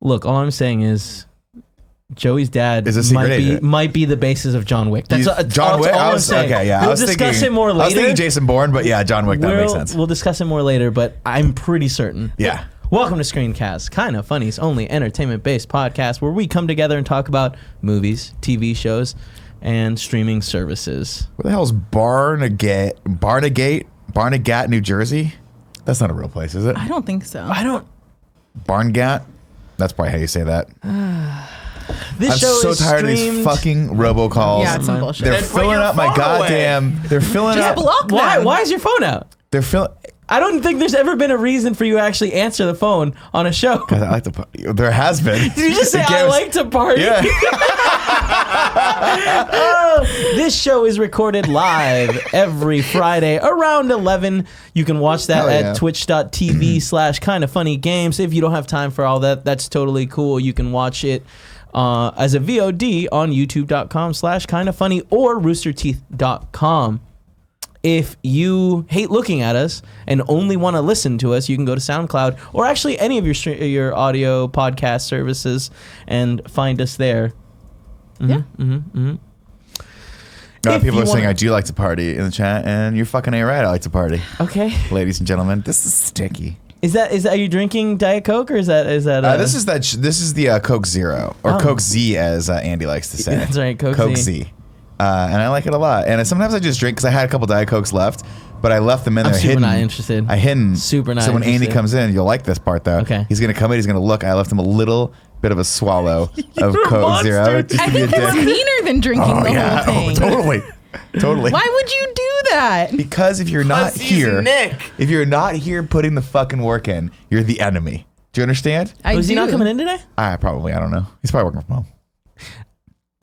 Look, all I'm saying is Joey's dad is a secret agent. might be the basis of John Wick. That's John Wick. All I'm saying. Okay, yeah. We'll discuss it more later. I was thinking Jason Bourne, but yeah, John Wick. That makes sense. We'll discuss it more later, but I'm pretty certain. Yeah. Welcome to Screencast, kind of funny's only entertainment-based podcast where we come together and talk about movies, TV shows, and streaming services. Where the hell is Barnegat, New Jersey? That's not a real place, is it? I don't think so. Barnegat? That's probably how you say that. This I'm show so is tired of these fucking robocalls. Yeah, it's some bullshit. They're filling up my goddamn. They're filling Just up. block them. Why is your phone out? They're filling. I don't think there's ever been a reason for you to actually answer the phone on a show. I like to. There has been. Did you just say I like to party? Yeah. This show is recorded live every Friday around 11. You can watch that at twitch.tv/kindafunnygames. If you don't have time for all that, that's totally cool. You can watch it as a VOD on youtube.com/kindafunny or roosterteeth.com. If you hate looking at us and only want to listen to us, you can go to SoundCloud or actually any of your audio podcast services and find us there. People are saying I do like to party in the chat, and you're fucking right. I like to party. Okay, ladies and gentlemen, this is sticky. Is that are you drinking Diet Coke or is that? This is the Coke Zero or Coke Z as Andy likes to say. That's right, Coke Z. And I like it a lot. And sometimes I just drink because I had a couple Diet Cokes left, but I left them in there hidden. Super not interested. I hidden. Super not So when interested. Andy comes in, you'll like this part though. Okay. He's gonna come in. He's gonna look. I left him a little bit of a swallow of Coke monster. Zero. Just I to be a think that's dick. meaner than drinking the whole thing. Totally. Why would you do that? Because if you're not here, if you're not here putting the fucking work in, you're the enemy. Do you understand? Was he not coming in today? Probably. I don't know. He's probably working from home.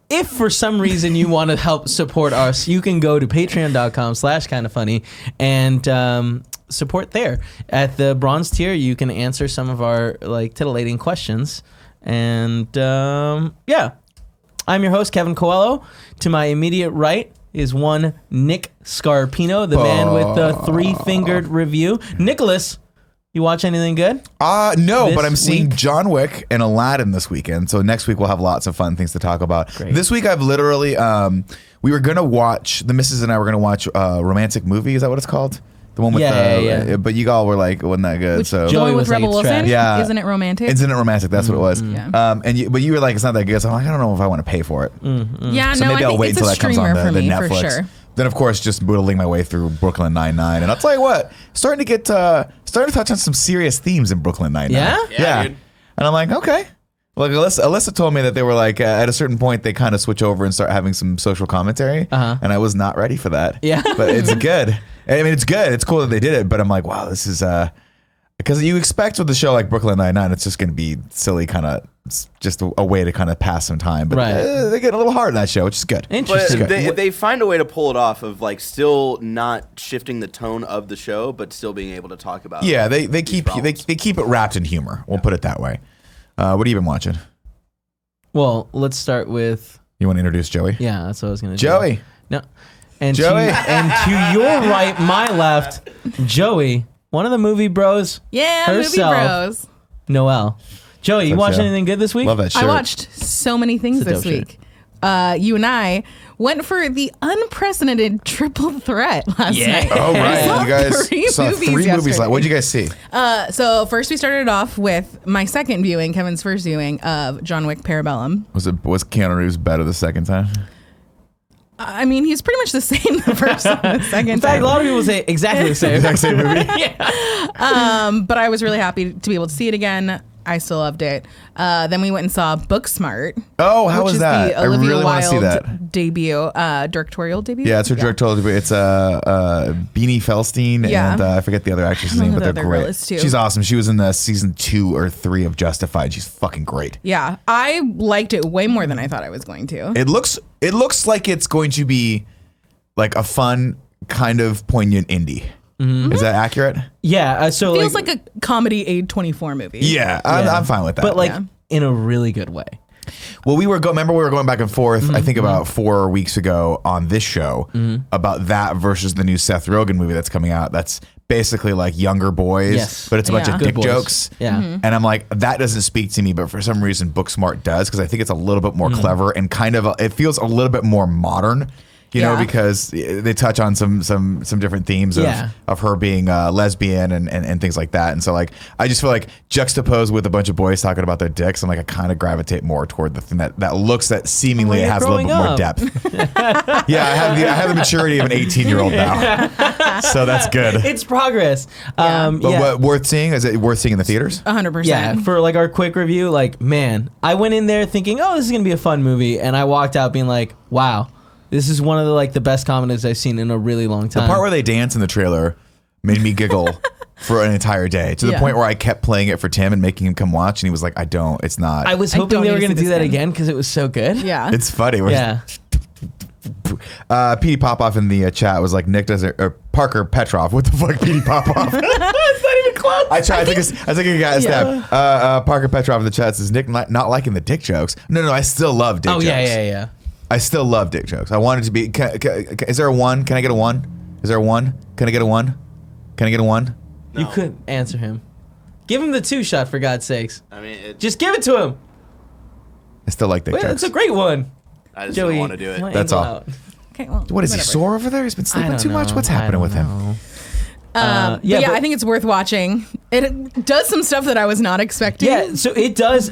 If for some reason you want to help support us, you can go to patreon.com/kindafunny and support there. At the bronze tier, you can answer some of our titillating questions. And yeah, I'm your host, Kevin Coelho. To my immediate right is one Nick Scarpino, the man with the three-fingered review. Nicholas, you watch anything good? No, This but I'm seeing week? John Wick and Aladdin this weekend. So next week we'll have lots of fun things to talk about. Great. This week I've literally, we were going to watch, the missus and I were going to watch Romantic Movie. Is that what it's called? The one with Yeah. But you all were like, it wasn't that good. Which, so the Joey one with was like, Rebel it's Wilson? trash. Yeah. Isn't it romantic? Isn't it romantic? That's what it was. Yeah. But you were like, it's not that good. So I'm like, I don't know if I want to pay for it. Yeah, So no, maybe I I'll think wait it's until a that comes on streamer the for me, Netflix. for sure. Then of course just whittling my way through Brooklyn Nine-Nine, and I'll tell you what, starting to touch on some serious themes in Brooklyn Nine-Nine. Yeah? Dude. And I'm like, okay. Like Alyssa told me that they were like at a certain point they kind of switch over and start having some social commentary, and I was not ready for that. Yeah. But it's good. I mean, it's good. It's cool that they did it, but I'm like, wow, this is because you expect with a show like Brooklyn Nine-Nine, it's just going to be silly, kind of just a way to kind of pass some time. But they get a little hard in that show, which is good. Interesting. But if they find a way to pull it off of still not shifting the tone of the show, but still being able to talk about they keep it wrapped in humor. We'll put it that way. What have you been watching? Well, let's start with... You want to introduce Joey? Yeah, that's what I was going to do. Joey. No. And Joey. To your right, my left, Joey, one of the movie bros. Yeah, herself, movie bros. Noelle. Joey, you watch anything good this week? Love that shirt. I watched so many things It's a this dope week. You and I went for the unprecedented triple threat last night. Oh, right. I You guys saw saw three movies. yesterday. What did you guys see? So first we started off with my second viewing, Kevin's first viewing of John Wick Parabellum. Was Keanu Reeves better the second time? I mean, he's pretty much the same the first and the second In fact, time. a lot of people say exactly the same. Exact same movie. But I was really happy to be able to see it again. I still loved it. Then we went and saw Booksmart. Oh, how which was is that? the I Olivia really want to see Wilde that. debut, directorial debut. Yeah, it's her directorial debut. It's Beanie Feldstein Yeah. and I forget the other actress's I don't name, know but who they're the other girl great. is, too. She's awesome. She was in the season 2 or 3 of Justified. She's fucking great. Yeah, I liked it way more than I thought I was going to. It looks like it's going to be like a fun, kind of poignant indie. Is that accurate? Yeah, so Feels like a comedy A24 movie. Yeah, I'm fine with that. but in a really good way. Well, remember we were going back and forth, I think about 4 weeks ago on this show about that versus the new Seth Rogen movie that's coming out. That's basically like younger boys, Yes. but it's a bunch Yeah. of Good dick boys. jokes. Yeah. And I'm like, that doesn't speak to me, but for some reason Booksmart does, because I think it's a little bit more clever and kind of it feels a little bit more modern. You know, Yeah. because they touch on some different themes of her being lesbian and things like that. And so like I just feel like juxtaposed with a bunch of boys talking about their dicks, I'm like I kind of gravitate more toward the thing that looks that seemingly you're it has a little bit growing more up. depth. Yeah, I have the maturity of an 18-year-old now, so that's good. It's progress. Yeah. But what worth seeing? Is it worth seeing in the theaters? 100%. Yeah, for like our quick review, like, man, I went in there thinking, oh, this is gonna be a fun movie, and I walked out being like, wow, this is one of the best comedies I've seen in a really long time. The part where they dance in the trailer made me giggle for an entire day, to the Yeah. point where I kept playing it for Tim and making him come watch, and he was like, it's not. I was I hoping don't they need were to gonna see do this that again. again because it was so good. Yeah. It's funny. Yeah. Petey Popoff in the chat was like, Nick doesn't, or Parker Petrov. What the fuck, Petey Popoff? It's not even close. I think I got a stab. Parker Petrov in the chat says, Nick not liking the dick jokes. No, I still love dick jokes. Yeah. I still love dick jokes. I want it to be, is there a one? Can I get a one? Is there a one? Can I get a one? Can I get a one? No. You couldn't answer him. Give him the 2 shot for God's sakes. I mean, Just give it to him. I still like dick Wait, jokes. it's a great one. I just Joey, don't want to do it. my That's angle all. out. Okay, well, What is he, whatever. sore over there? He's been I sleeping don't too much? know. What's I happening don't with him? know. But yeah, yeah, but- I think it's worth watching. It does some stuff that I was not expecting. Yeah, so it does,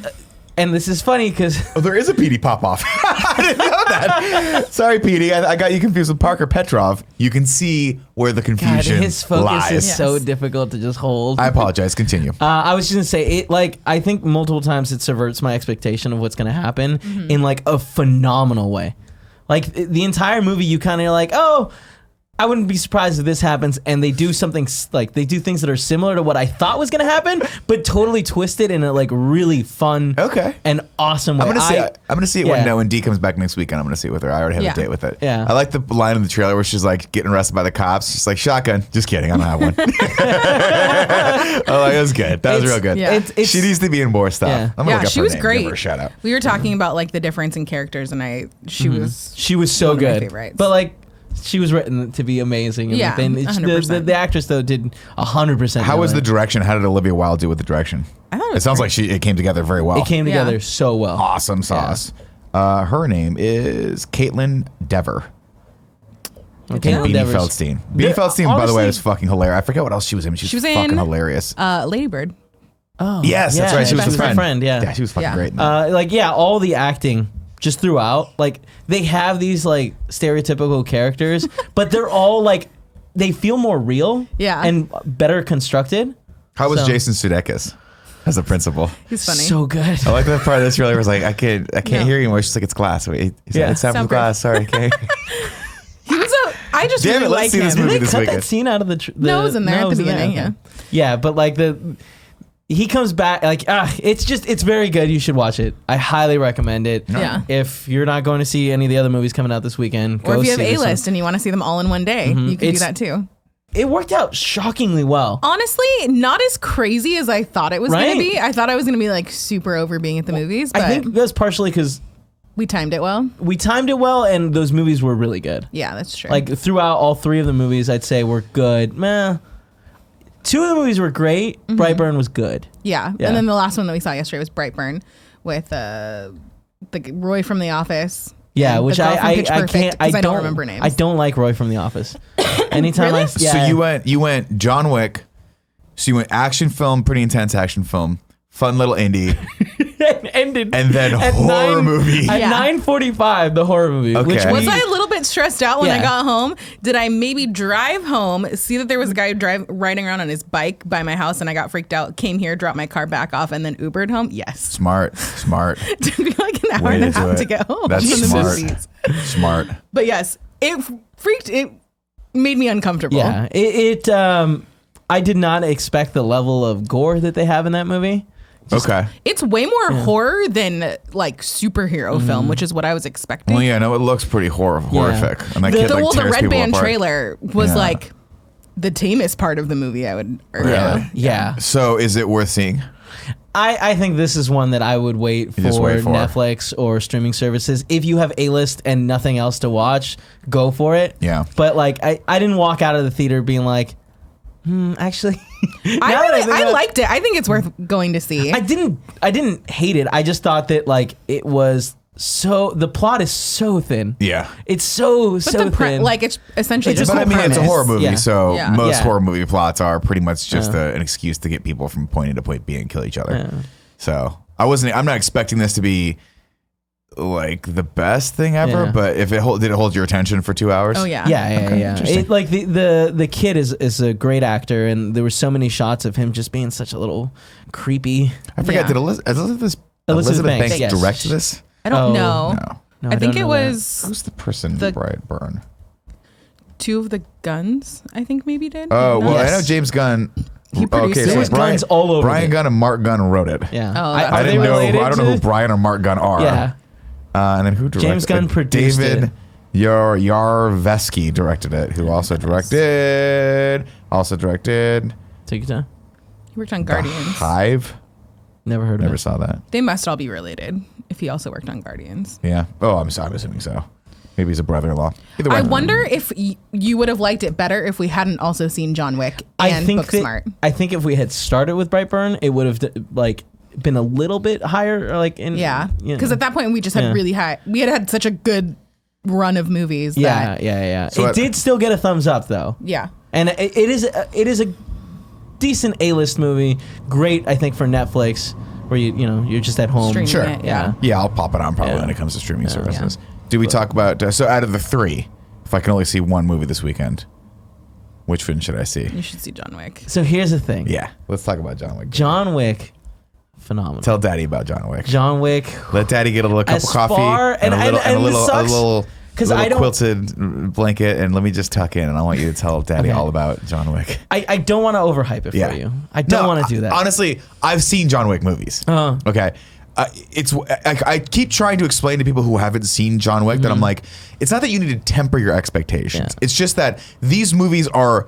and this is funny because Oh, there is a Petey Popoff. I didn't know that. Sorry, Petey. I got you confused with Parker Petrov. You can see where the God, confusion his focus lies. is so Yes. difficult to just hold. I apologize. Continue. I was just gonna say it. Like I think multiple times it subverts my expectation of what's gonna happen in like a phenomenal way. Like the entire movie, you kind of are like, oh, I wouldn't be surprised if this happens, and they do something like they do things that are similar to what I thought was gonna happen, but totally twisted in a like really fun, Okay. and awesome way. I'm gonna see it yeah. when D comes back next week, and I'm gonna see it with her. I already have Yeah. a date with it. Yeah. I like the line in the trailer where she's like getting arrested by the cops. She's like, shotgun. Just kidding. I don't have one. Oh, that was good. That was It's- real good. yeah. It's- She needs to be in more stuff. Yeah. I'm gonna look up she her was name, great. Give her a shout out. We were talking about like the difference in characters, and she was. She was so one of my good, favorites. but like she was written to be amazing. And Yeah, like, then it's- 100%. the actress though did 100%. How was nail the it. direction? How did Olivia Wilde do with the direction? I thought it It was sounds great. like it came together very well. It came Yeah. together so well. Awesome sauce. Her name is Caitlin Dever. Okay, And Beanie Devers. Feldstein. Beanie Feldstein, by the way, honestly- was fucking hilarious. I forget what else she was in. She was in, fucking hilarious. Ladybird. Oh, Yes, that's yeah, right. She was Best the friend. Yeah. Yeah, she was fucking Yeah. great. in that. Like yeah, all the acting just throughout. Like they have these like stereotypical characters, but they're all like they feel more real. Yeah. and better constructed. How was so- Jason Sudeikis as a principal? He's funny. So good. I like that part of this trailer was like, I can't No. hear you anymore. She's like, it's glass. Wait, he's Yeah. like, it's time for Soundproof. glass. Sorry, can't hear you. He was I just Damn really it, let's like see this him. movie Did they this cut weekend. that scene out of the? No, it was in there at the it was in there, beginning, okay. Yeah, but like he comes back like it's very good. You should watch it. I highly recommend it. Yeah. If you're not going to see any of the other movies coming out this weekend, Or go if you have see this one. A-list and you want to see them all in one day, you can do It's- that too. It worked out shockingly well. Honestly, not as crazy as I thought it was going Right? to be. I thought I was going to be like super over being at the movies, but I think that's partially because we timed it well. we timed it well, and those movies were really good. Yeah, that's true. Like throughout all 3 of the movies, I'd say were good. Meh. 2 of the movies were great. Brightburn was good. yeah. Yeah. And then the last one that we saw yesterday was Brightburn with Roy from The Office. Yeah, and which the girl from I Pitch Perfect, can't. 'cause I don't remember names. I don't like Roy from The Office. Anytime Really? yeah. So you went John Wick. So you went action film, pretty intense action film, fun little indie, ended and then at horror movie. At Yeah. 9:45, the horror movie. Okay. Which Was I a little bit stressed out when I Yeah. got home? Did I maybe drive home, see that there was a guy riding around on his bike by my house, and I got freaked out, came here, dropped my car back off, and then Ubered home? Yes. Smart. It took me like an hour Way and a to do half it. to get home That's from the smart. movies. Smart. But yes, it made me uncomfortable. Yeah, I did not expect the level of gore that they have in that movie. Okay. It's way more horror than like superhero film, which is what I was expecting. Well, yeah, no, it looks pretty horrific. And that The- kid the, like well, the tears Red people Band apart. trailer was Yeah. like the tamest part of the movie, I would argue. Really? Yeah. So is it worth seeing? I think this is one that I would wait for, just wait for. Netflix or streaming services. If you have A-list and nothing else to watch, go for it. Yeah. But like I didn't walk out of the theater being like, Actually, I liked it. I think it's worth going to see. I didn't hate it. I just thought that like it was the plot is so thin. Yeah. It's so thin. Like it's essentially just But I mean, it's a horror movie, Yeah. so Yeah. most Yeah. horror movie plots are pretty much just an excuse to get people from point A to point B and kill each other. So I'm not expecting this to be like the best thing ever, Yeah. but if did it hold your attention for 2 hours? Oh yeah. Yeah. It, like the kid is a great actor, and there were so many shots of him just being such a little creepy. I forget, Yeah. did Elizabeth Banks Yes. direct this? I don't know. No. I think don't it know that. was Who's the person who Brightburn? Two of the Guns. I think maybe did. Oh, well, Yes. I know James Gunn. He produced it. There was Guns all over Brian it. Gunn and Mark Gunn wrote it. Yeah. Oh, I I didn't know. I don't know who Brian or Mark Gunn are. Yeah. And then who directed James Gunn produced David it. Yarveski directed it, who also directed Take your time. He worked on The Guardians. Hive. Never heard of Never it. saw that. They must all be related if he also worked on Guardians. Yeah. Oh, I'm assuming so. Maybe he's a brother-in-law. Either way. I wonder if you would have liked it better if we hadn't also seen John Wick and Booksmart. I think if we had started with Brightburn, it would have like been a little bit higher, or like in Yeah, you know. because at that point we just had really high. We had such a good run of movies. Yeah, that, yeah. So it did still get a thumbs up though. yeah. And it is a decent A-list movie. Great, I think, for Netflix, where you're just at home. Streaming Sure. it, yeah. Yeah, I'll pop it on probably Yeah. when it comes to streaming services. Do we talk about so out of the three, if I can only see one movie this weekend, which one should I see? You should see John Wick. So here's the thing. Yeah, let's talk about John Wick. John Wick, phenomenal. Tell Daddy about John Wick. John Wick. Let Daddy get a little cup As of coffee far- and and a this little sucks, 'cause I don't- quilted blanket, and let me just tuck in, and I want you to tell Daddy Okay. all about John Wick. I don't want to overhype it for you. I don't want to do that. Honestly, I've seen John Wick movies. Okay. I keep trying to explain to people who haven't seen John Wick that I'm like, it's not that you need to temper your expectations. Yeah. It's just that these movies are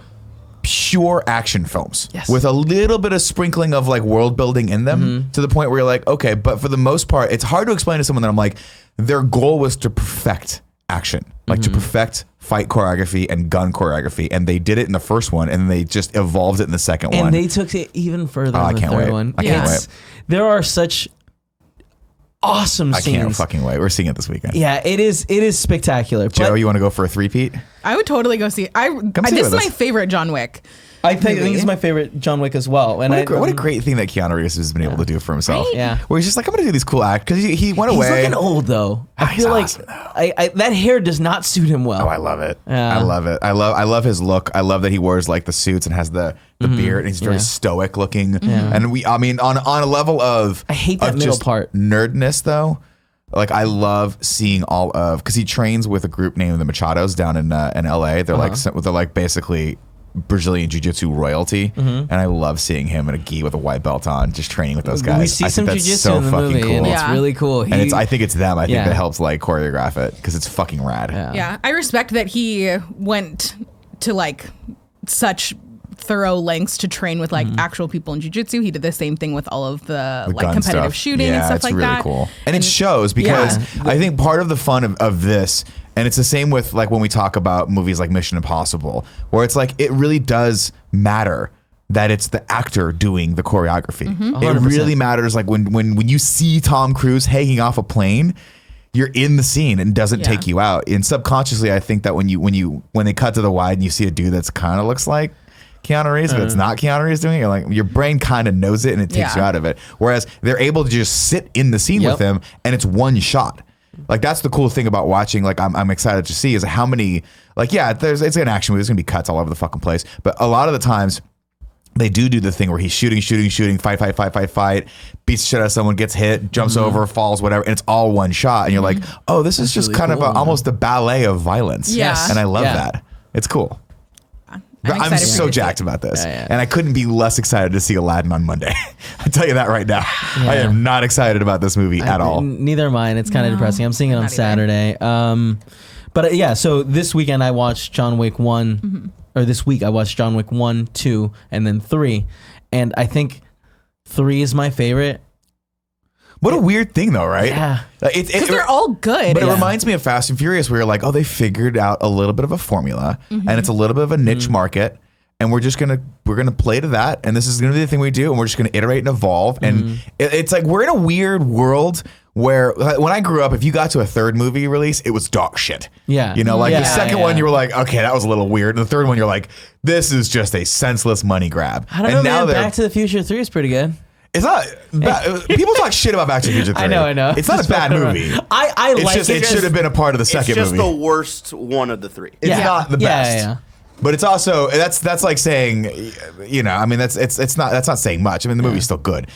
pure action films Yes. with a little bit of sprinkling of like world building in them to the point where you're like, okay, but for the most part, it's hard to explain to someone that I'm like, their goal was to perfect action, like to perfect fight choreography and gun choreography, and they did it in the first one, and they just evolved it in the second one. And they took it even further Oh, in the I can't third wait. one. I can't It's- There are such awesome I scenes. can't fucking wait. We're seeing it this weekend. Yeah, it is spectacular. Joe, But you want to go for a three-peat? I would totally go see. see This it is with my us. favorite John Wick. I think this is my favorite John Wick as well. And What a great thing that Keanu Reeves has been able to do for himself. Right? Yeah. Where he's just like, I'm going to do these cool acts. Because he went He's away. looking old though. I He's feel like awesome, though. I that hair does not suit him well. Oh, I love it. Yeah. I love it. I love his look. I love that he wears like the suits and has the beard, and he's very Yeah. stoic looking. And I mean, on a level of I hate that of middle just part. nerdness though. Like I love seeing all of, because he trains with a group named the Machados down in LA. They're like basically Brazilian jiu-jitsu royalty, and I love seeing him in a gi with a white belt on, just training with those guys. We see I some think that's jiu-jitsu so in the fucking movie, cool. and it's Yeah. really cool. And I think it's them. I think Yeah. that helps like choreograph it because it's fucking rad. Yeah, I respect that he went to like such thorough lengths to train with like actual people in jiu-jitsu. He did the same thing with all of the like gun competitive stuff. shooting Yeah, and stuff it's like really that. cool. And it shows because I think part of the fun of this, and it's the same with like when we talk about movies like Mission Impossible, where it's like it really does matter that it's the actor doing the choreography. It 100%. really matters like when you see Tom Cruise hanging off a plane, you're in the scene and doesn't Yeah. take you out. And subconsciously, I think that when they cut to the wide and you see a dude that's kind of looks like Keanu Reeves, but it's not Keanu Reeves doing it, you're like, your brain kind of knows it and it takes you Yeah. out of it. Whereas they're able to just sit in the scene with him and it's one shot. Like that's the cool thing about watching. Like I'm excited to see is how many, like, yeah, it's an action movie. There's gonna be cuts all over the fucking place. But a lot of the times they do the thing where he's shooting, fight, beats the shit out of someone, gets hit, jumps over, falls, whatever, and it's all one shot. And you're like, oh, this is just really kind cool, of almost a ballet of violence. Yes. And I love Yeah. that. It's cool. I'm excited for so you to see jacked it. about this. Yeah. And I couldn't be less excited to see Aladdin on Monday. I tell you that right now. I am not excited about this movie at all. Neither am I. And it's kind of depressing. I'm seeing it on not either. Saturday. But yeah, so this weekend I watched John Wick 1, or this week I watched John Wick 1, 2, and then 3. And I think 3 is my favorite. What a weird thing though, right? Yeah. Because they're all good. But it reminds me of Fast and Furious where you're like, oh, they figured out a little bit of a formula and it's a little bit of a niche market and we're gonna play to that, and this is gonna be the thing we do, and we're just gonna iterate and evolve. And it's like we're in a weird world where when I grew up, if you got to a third movie release, it was dog shit. Yeah. You know, like Yeah, the second one, you were like, okay, that was a little weird. And the third one, you're like, this is just a senseless money grab. I don't know, man. Back to the Future 3 is pretty good. It's not bad. People talk shit about Back to the Future 3. I know. It's not a bad movie. I like it. It should have been a part of the second movie. It's just the worst one of the three. It's not the best. Yeah. But it's also that's like saying, you know, I mean that's not saying much. I mean the movie's still good.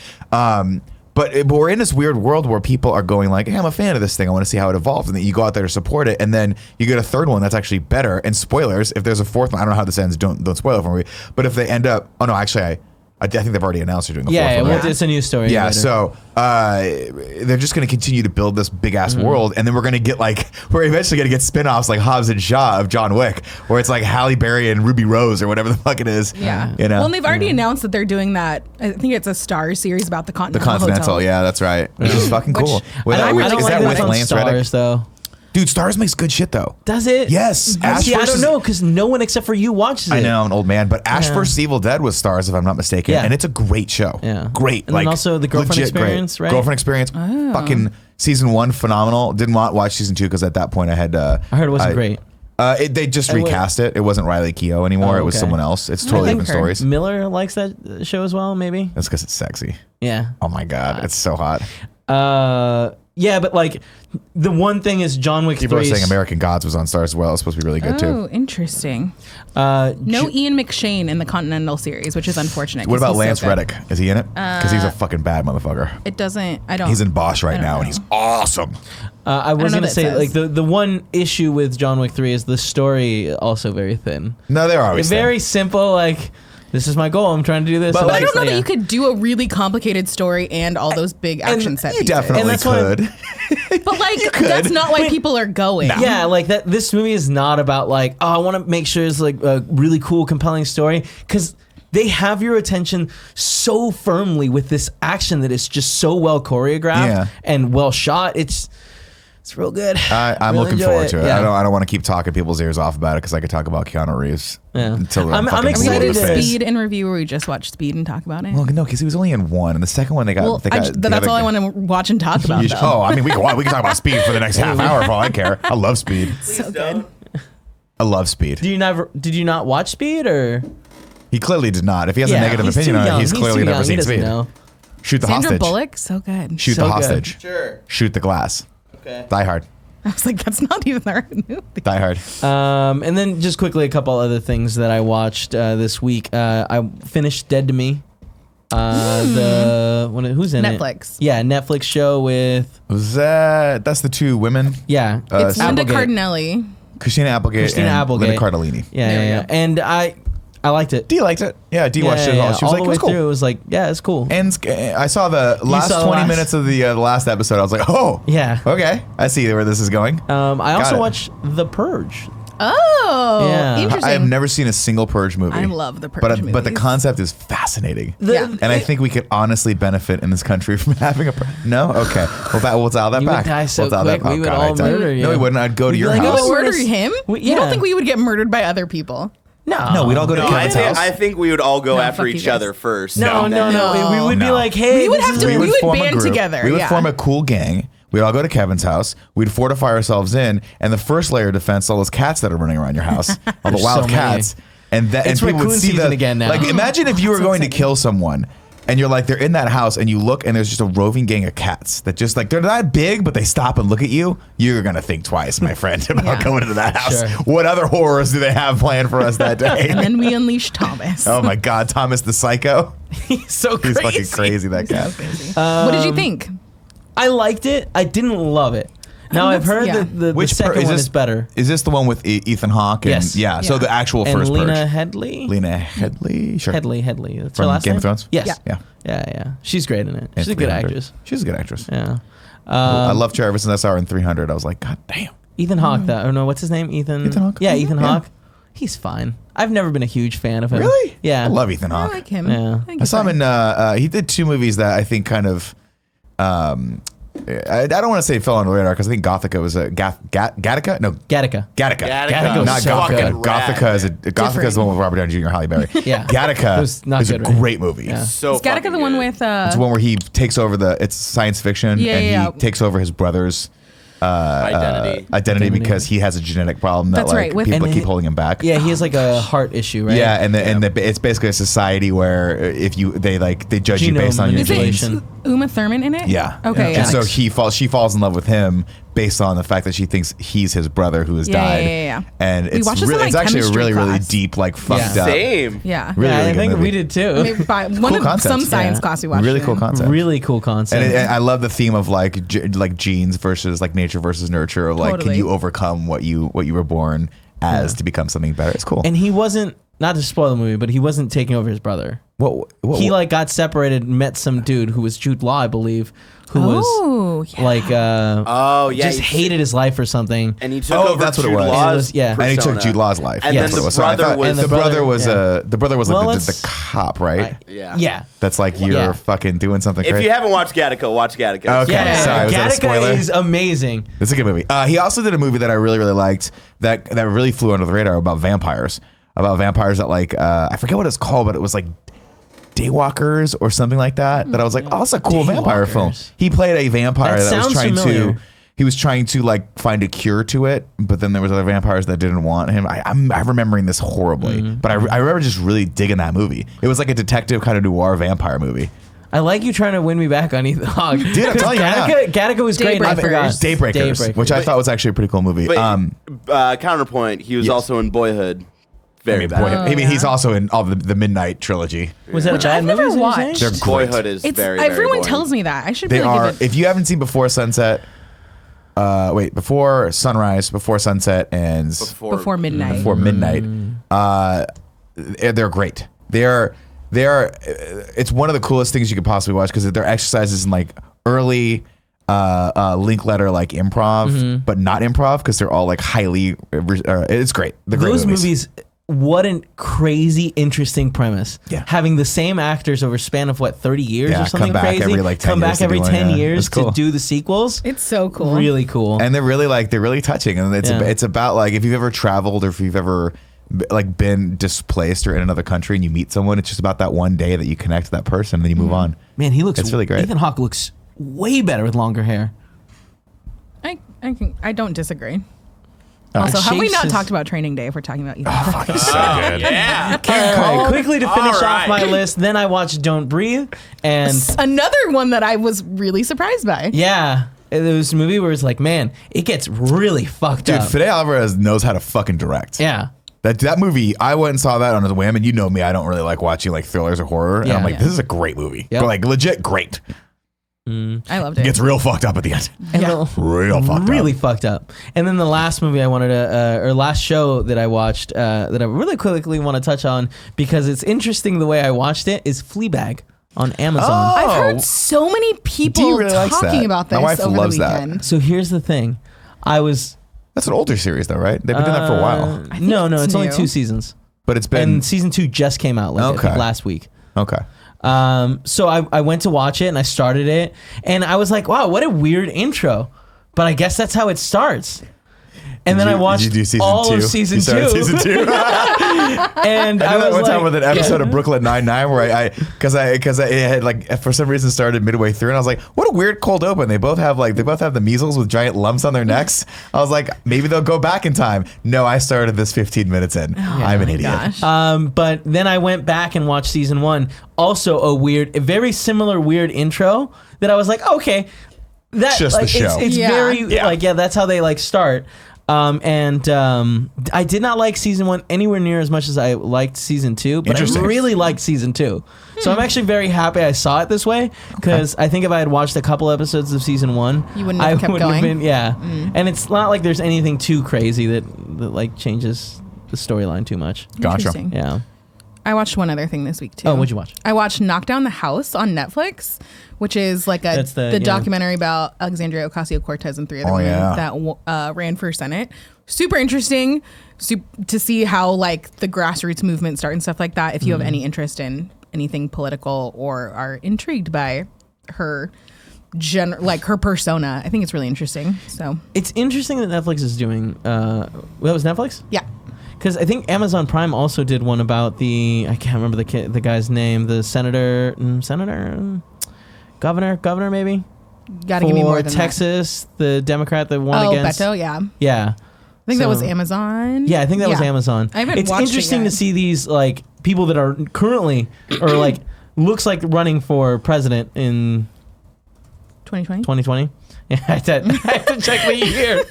But we're in this weird world where people are going like, hey, I'm a fan of this thing. I want to see how it evolves. And then you go out there to support it. And then you get a third one that's actually better. And spoilers, if there's a fourth one, I don't know how this ends. Don't spoil it for me. But if they end up, oh no, actually, I think they've already announced they're doing the fourth one. Yeah, it's a new story. Yeah, later. so they're just going to continue to build this big ass world, and then we're eventually going to get spin-offs like Hobbs and Shaw of John Wick, where it's like Halle Berry and Ruby Rose or whatever the fuck it is. Yeah. You know? Well, and they've already announced that they're doing that. I think it's a Star series about the Continental. Continental, yeah, that's right. Which is fucking cool. I don't is like that that with on Lance Stars, Reddick? though. Dude, Stars makes good shit though. Does it? Yes. See, I don't know because no one except for you watches it. I know, I'm an old man, but Ash vs. Evil Dead was Stars, if I'm not mistaken, Yeah. and it's a great show. Yeah. Great. And then also the Girlfriend legit Experience, great. right? Girlfriend Experience, fucking season 1, phenomenal. Didn't watch season 2 because at that point I had. I heard it wasn't great. They just recast it. It wasn't Riley Keough anymore. Oh, It was okay. someone else. It's totally different stories. Miller likes that show as well, maybe? That's because it's sexy. Yeah. Oh my god, it's so hot. Yeah, but like the one thing is John Wick 3. People are saying American Gods was on Stars as well. It's supposed to be really good too. Oh, interesting. No Ian McShane in the Continental series, which is unfortunate. What 'cause about he's so Lance good. Reddick? Is he in it? Because he's a fucking bad motherfucker. It doesn't. I don't. He's in Bosch right don't now, know. and he's awesome. I was know going to that say, says. like, the one issue with John Wick 3 is the story also very thin. No, they're always It's very simple, like, this is my goal, I'm trying to do this. But And I don't know yeah. that you could do a really complicated story and all those big action set You pieces. definitely And that's why- could. But like, could. that's not why people are going. Yeah, like that. This movie is not about like, oh, I want to make sure it's like a really cool, compelling story because they have your attention so firmly with this action that it's just so well choreographed and well shot. It's real good. I'm Really looking enjoy forward it. to it. Yeah. I don't want to keep talking people's ears off about it because I could talk about Keanu Reeves until I'm fucking excited blue in the to face. Speed in review, or we just watch Speed and talk about it. Well, no, because he was only in one, and the second one they got. Well, they got the that's other all I guy. want to watch and talk about. Though. Oh, I mean, we can talk about Speed for the next half hour for all I care. I love Speed. So good. I love Speed. Did you not watch Speed or? He clearly did not. If he has a Yeah, negative he's opinion too on it, young. he's clearly too never young. He seen doesn't Speed. know. Shoot the Sandra hostage. Bullock, so good. Shoot So the good. hostage. Sure. Shoot the glass. Okay. Die Hard. I was like, that's not even the right movie. Die Hard. And then just quickly a couple other things that I watched this week. I finished Dead to Me. Who's in it? Netflix. Yeah, Netflix show with That's the two women? yeah. It's Linda Applegate. Cardinelli. Christina Applegate and Applegate. Linda Cardellini. Yeah, There we yeah. go. And I liked it. Dee liked it. Yeah, Dee watched it as well. She was all like, the it way was cool. through. It was like, yeah, it's cool. And I saw the last saw 20 last- minutes of the last episode. I was like, oh. Yeah. Okay. I see where this is going. I also it. watched The Purge. Oh, Yeah. interesting. I have never seen a single Purge movie. I love the Purge but the movies. concept is fascinating. Yeah. And I think we could honestly benefit in this country from having a no. Okay, we'll dial that You back. would die so We'll dial quick, that- we would God, all I'd die. murder you. No, we wouldn't. I'd go to We'd be your like, house. oh, murder We're- him? we- You don't yeah. think we would get murdered by other people? No, we'd all go to No, Kevin's house. I think we would all go No, after fuck you each guys. other first. No. We would be No. like, hey, We would this have is to- a- we would form a band group. together, We would yeah. form a cool gang. We'd all go to Kevin's house. We'd fortify ourselves in, and the first layer of defense, all those cats that are running around your house, all the There's wild so cats, and It's people would raccoon see season the again now. Like, imagine if you were so going to exciting. kill someone, and you're like, they're in that house, and you look, and there's just a roving gang of cats that just like they're not big, but they stop and look at you. You're gonna think twice, my friend, about Yeah. going into that house. Sure. What other horrors do they have planned for us that day? And then we unleash Thomas. Oh my God, Thomas the Psycho. He's so He's crazy. fucking crazy, that cat. What did you think? I liked it. I didn't love it. Now I've heard yeah. that the second one is better. Is this the one with Ethan Hawke? And, Yes. Yeah. So Yeah. the actual And first Lena Purge. Headley. Lena Headley. Sure. Headley. That's From her last Game name? of Thrones? Yes. Yeah. Yeah. She's great in it. She's And a good 300. actress. She's a good actress. Yeah. I loved her ever since I saw her in 300. I was like, God damn. Ethan Hawke. Oh no, what's his name? Ethan Hawke? Yeah, Ethan Yeah. Hawke. He's fine. I've never been a huge fan of him. Really? Yeah. I love Ethan I Hawke. like him. Yeah. think I saw him he's in, he did two movies that I think kind of I don't want to say it fell on the radar because I think Gothica was a Gattaca. No, Gattaca. Gattaca. Not so Gothica. good. Gothica is the one with Robert Downey Jr. Halle Berry. Yeah. Gattaca was not is good, a right? great movie. Yeah. So Is Gattaca fucking the one good. with? It's one where he takes over it's science fiction and he takes over his brother's identity because he has a genetic problem that That's right, with- people and keep holding him back. Yeah, he has like a heart issue, right? Yeah, and it's basically a society where if they judge you Genome based on your Is genes. it Uma Thurman in it? Yeah. Okay. And so Genetics. she falls in love with him based on the fact that she thinks he's his brother who has died. Yeah. And We it's watched this in, really, like, it's actually a chemistry really, really class. deep, like fucked Yeah. up. Same. Yeah. Really, Yeah, really I good think movie. we did too. Maybe by one Cool of concept. some science Yeah. class we watched. Really it cool in. concept. Really cool concept. And I love the theme of like genes versus like nature versus nurture. Like, can Totally. you overcome what you were born as to become something better? It's cool. And he wasn't, not to spoil the movie, but he wasn't taking over his brother. what He like got separated, met some dude who was Jude Law, I believe, who Oh, was yeah. like Oh yeah. just hated his life or something. And he took Oh, over that's what it Jude was. Law's Yeah. and he took persona. Jude Law's life. And Yeah. then That's what it the was. So I brother thought was And the brother was yeah. the brother was Well, like let's- the cop, right? Yeah. Yeah. That's like you're Yeah. fucking doing something If crazy. you haven't watched Gattaca, watch Gattaca. Okay. Yeah, Sorry, was that a spoiler? Gattaca is amazing. It's a good movie. He also did a movie that I really, really liked that really flew under the radar about vampires. About vampires that like I forget what it's called, but it was like Daywalkers or something like that. That I was like, oh, that's a cool vampire film. Daywalkers. He played a vampire That that was sounds trying familiar. to. He was trying to like find a cure to it, but then there was other vampires that didn't want him. I'm remembering this horribly, but I remember just really digging that movie. It was like a detective kind of noir vampire movie. I like you trying to win me back on Ethan Hawke. Dude, I'm telling you right now. Gattaca was great. And I forgot. Daybreakers, which I thought was actually a pretty cool movie. But counterpoint, he was yes. also in Boyhood. Very bad. I mean, he's also in all the Midnight trilogy. Was that a bad I've movie? never is what you're watched. saying? They're great. Boyhood is It's very. everyone very tells me that. I should They really are. give it. If you haven't seen Before Sunset, before sunrise, before sunset, and before midnight. before midnight, they're great. They are. It's one of the coolest things you could possibly watch because they're exercises in like early Linkletter like improv, but not improv because they're all like highly. It's great. They're great Those movies, what a crazy, interesting premise. Yeah. Having the same actors over a span of 30 years Yeah, or something come back crazy. every, like, 10 come years back to every do one, 10 yeah. years It's cool. to do the sequels. It's so cool. Really cool. And they're really touching, and Yeah. it's about like if you've ever traveled or if you've ever like been displaced or in another country and you meet someone, it's just about that one day that you connect to that person and then you move on. Man, he looks. It's really great. Ethan Hawke looks way better with longer hair. I don't disagree. Oh, Also, have we Shakes not his- talked about Training Day if we're talking about Ethan Hawke? He's so good. Yeah. All right, quickly to finish All off right. my list, then I watched Don't Breathe, and Another one that I was really surprised by. yeah, it was a movie where it's like, man, it gets really fucked Dude, up. Fede Alvarez knows how to fucking direct. Yeah. That movie, I went and saw that on a whim, and you know me, I don't really like watching like thrillers or horror. And Yeah. I'm like, Yeah. this is a great movie. Yep. But like legit great. I loved it. Gets real fucked up at the end. And Yeah. Real fucked really up. fucked up. And then the last movie I wanted to, or last show that I watched that I really quickly want to touch on because it's interesting the way I watched it is Fleabag on Amazon. I've Oh. heard so many people really likes talking that. about My this wife over loves the that. weekend. So here's the thing. I was... That's an older series though, right? They've been doing that for a while. I think No, it's it's only new. 2 seasons. But it's been And season 2 just came out I think Okay. last week. okay. So I went to watch it and I started it and I was like, wow, what a weird intro. But I guess that's how it starts. And then I watched Did you do season all 2? of season You started 2. Season 2. And I did that was one time like- with an episode Yeah. of Brooklyn Nine-Nine where because it had like for some reason started midway through and I was like, what a weird cold open. They both have the measles with giant lumps on their necks. I was like, maybe they'll go back in time. No, I started this 15 minutes in. I'm an idiot. Gosh. But then I went back and watched season 1. Also a very similar weird intro that I was like, okay, that Just the like, show. It's Yeah. very Yeah. like that's how they like start. I did not like season 1 anywhere near as much as I liked season 2, but I Interesting. really liked season 2. So I'm actually very happy I saw it this way because I think if I had watched a couple episodes of season 1, You wouldn't have I kept wouldn't have going? been, yeah. And it's not like there's anything too crazy that like changes the storyline too much. Gotcha. Interesting. Yeah. I watched one other thing this week too. Oh, what'd you watch? I watched Knock Down the House on Netflix, which is like That's the- yeah. documentary about Alexandria Ocasio-Cortez and 3 other Oh, women yeah. that ran for Senate. Super interesting to see how like the grassroots movement start and stuff like that. If you have any interest in anything political or are intrigued by her like her persona. I think it's really interesting. So It's interesting that Netflix is doing. That was Netflix? yeah. Because I think Amazon Prime also did one about I can't remember the guy's name, the governor maybe? Gotta give me more than Texas, the Democrat that won against. Beto, yeah. Yeah. I think that was Amazon. Yeah, I think that was Amazon. I haven't It's watched interesting it yet. to see these like people that are currently or like looks like running for president in 2020. 2020. Yeah, I had to check the year.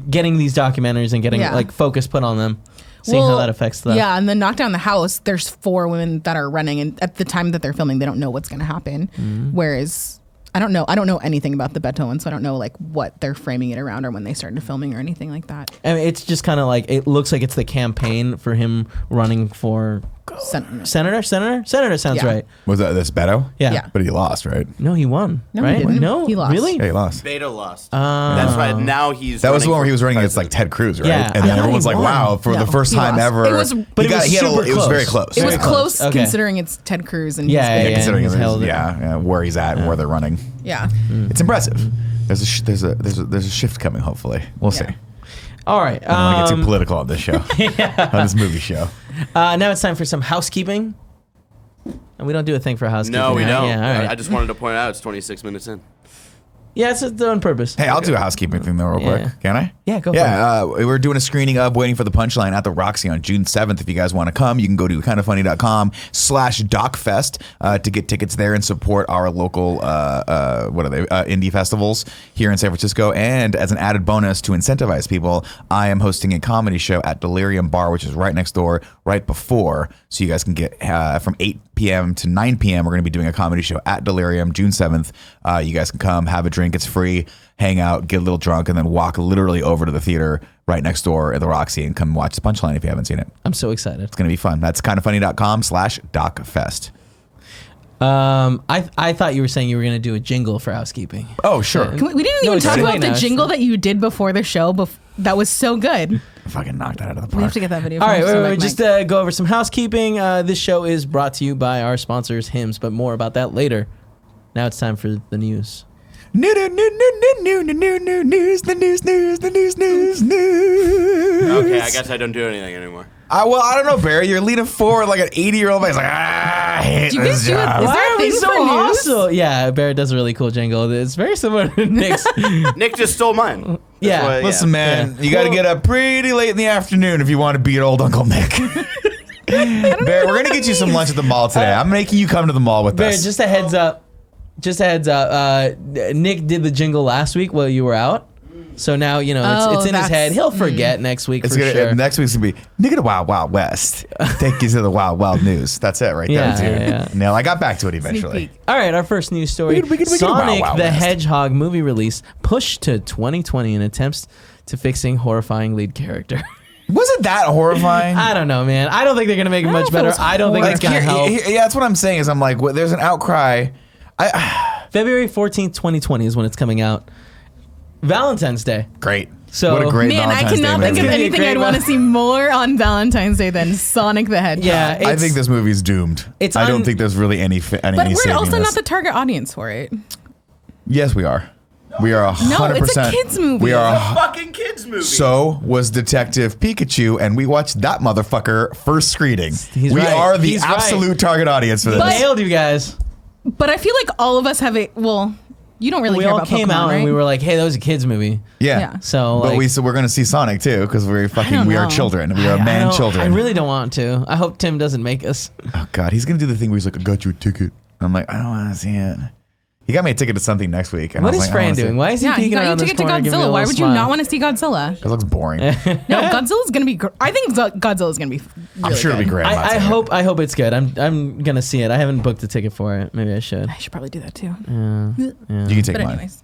Getting these documentaries and getting like focus put on them, seeing how that affects them. Yeah, and then Knock Down the House, there's 4 women that are running, and at the time that they're filming, they don't know what's going to happen. Whereas I don't know anything about the Beto one, so I don't know like what they're framing it around or when they started filming or anything like that. I mean, it's just kind of like it looks like it's the campaign for him running for Senator sounds right. Was that this Beto? Yeah. But he lost, right? No, he won. No, right? he didn't. No, He lost. Really? Yeah, he lost. Beto lost. That's right. Now he's. That was the one where he was running against against like Ted Cruz, right? Yeah. And I then thought everyone's he like, won. "Wow!" For No, the first he time lost. ever, It was- But it was it super was very close. close. It was Very close Okay. considering it's Ted Cruz and Yeah, he's big. considering he's it is, held it. where he's at and where they're running. Yeah. It's impressive. There's a shift coming. Hopefully, we'll see. All right. I don't want to get too political on this show, on this movie show. Now it's time for some housekeeping. And we don't do a thing for housekeeping. No, we right? don't. Yeah, all right. I just wanted to point out it's 26 minutes in. Yeah, it's on purpose. Hey, I'll do a housekeeping thing though, real Yeah. quick. Can I? Yeah, go for Yeah, we're doing a screening of Waiting for the Punchline at the Roxy on June 7th. If you guys want to come, you can go to kindoffunny.com/docfest to get tickets there and support our local, indie festivals here in San Francisco. And as an added bonus to incentivize people, I am hosting a comedy show at Delirium Bar, which is right next door, right before. So you guys can get from 8 p.m. to 9 p.m. We're going to be doing a comedy show at Delirium June 7th. You guys can come, have a drink. It's free. Hang out, get a little drunk, and then walk literally over to the theater right next door at the Roxy and come watch the Punchline if you haven't seen it. I'm so excited. It's going to be fun. That's kindoffunny.com/docfest. I thought you were saying you were going to do a jingle for housekeeping. Oh, sure. We didn't No, even it's talk fine about the now. jingle that you did before the show. That was so good. Fucking knocked that out of the We have park. to get that video. All right, from wait, just go over some housekeeping. This show is brought to you by our sponsors, Hims, but more about that later. Now it's time for the news. News. Okay, I guess I don't do anything anymore. Well, I don't know, Barry. You're leaning forward like an 80-year-old man. He's like, I hate Do you this guys do it? job. Is there a thing for news? hostile? Yeah, Barrett does a really cool jingle. It's very similar to Nick's. Nick just stole mine. That's Yeah. why- Listen, man, Yeah. you got to get up pretty late in the afternoon if you want to beat old Uncle Nick. Barry, we're going to get you some lunch at the mall today. I'm making you come to the mall with Barrett, us. just a heads up. Nick did the jingle last week while you were out. So now, it's in his head. He'll forget next week It's for gonna, sure. Next week's going to be, Nick of the Wild Wild West. Take you to the Wild Wild News. That's it right Yeah, there, dude. yeah. No, I got back to it eventually. peek. All right, our first news story. We could Sonic Wild Wild the West. Hedgehog movie release pushed to 2020 in attempts to fixing horrifying lead character. Was it that horrifying? I don't know, man. I don't think they're going to make it much don't know if it better. was I don't think it's going to help. Yeah, that's what I'm saying is I'm like, there's an outcry. February 14th, 2020 is when it's coming out. Valentine's Day. Great. So- what a great Man, I Valentine's cannot Day think movie. of gonna be a anything great I'd want to one. see more on Valentine's Day than Sonic the Hedgehog. Yeah, I think this movie's doomed. It's I don't un- think there's really any But any we're saving also this. not the target audience for it. Yes, we are. We are 100%. it's a kids movie. We are. Fucking kids movie. So was Detective Pikachu, and we watched that motherfucker first screening. He's we right. are the He's right. absolute target audience for this. But- nailed you guys. But I feel like all of us have a you don't really We care all about came Pokemon, out right? and we were like, hey, that was a kid's movie. yeah. Yeah. So, But like, we're gonna see Sonic too because we don't are know. children. We are I man don't- children. I really don't want to. I hope Tim doesn't make us. Oh God, he's gonna do the thing where he's like, "I got you a ticket." I'm like, I don't want to see it. He got me a ticket to something next week. And What I was is like, I Fran don't wanna see doing? it. Why is he Yeah, you peeking got your around this ticket to corner? giving me a Godzilla. Why little would you smile? not want to see Godzilla? It looks boring. No, Godzilla's gonna be. I think Godzilla's gonna be. I'm Really sure it'll be good. great. I'm not I saying it. hope it's good. I'm gonna see it. I haven't booked a ticket for it. Maybe I should. I should probably do that too. You can take But mine. anyways,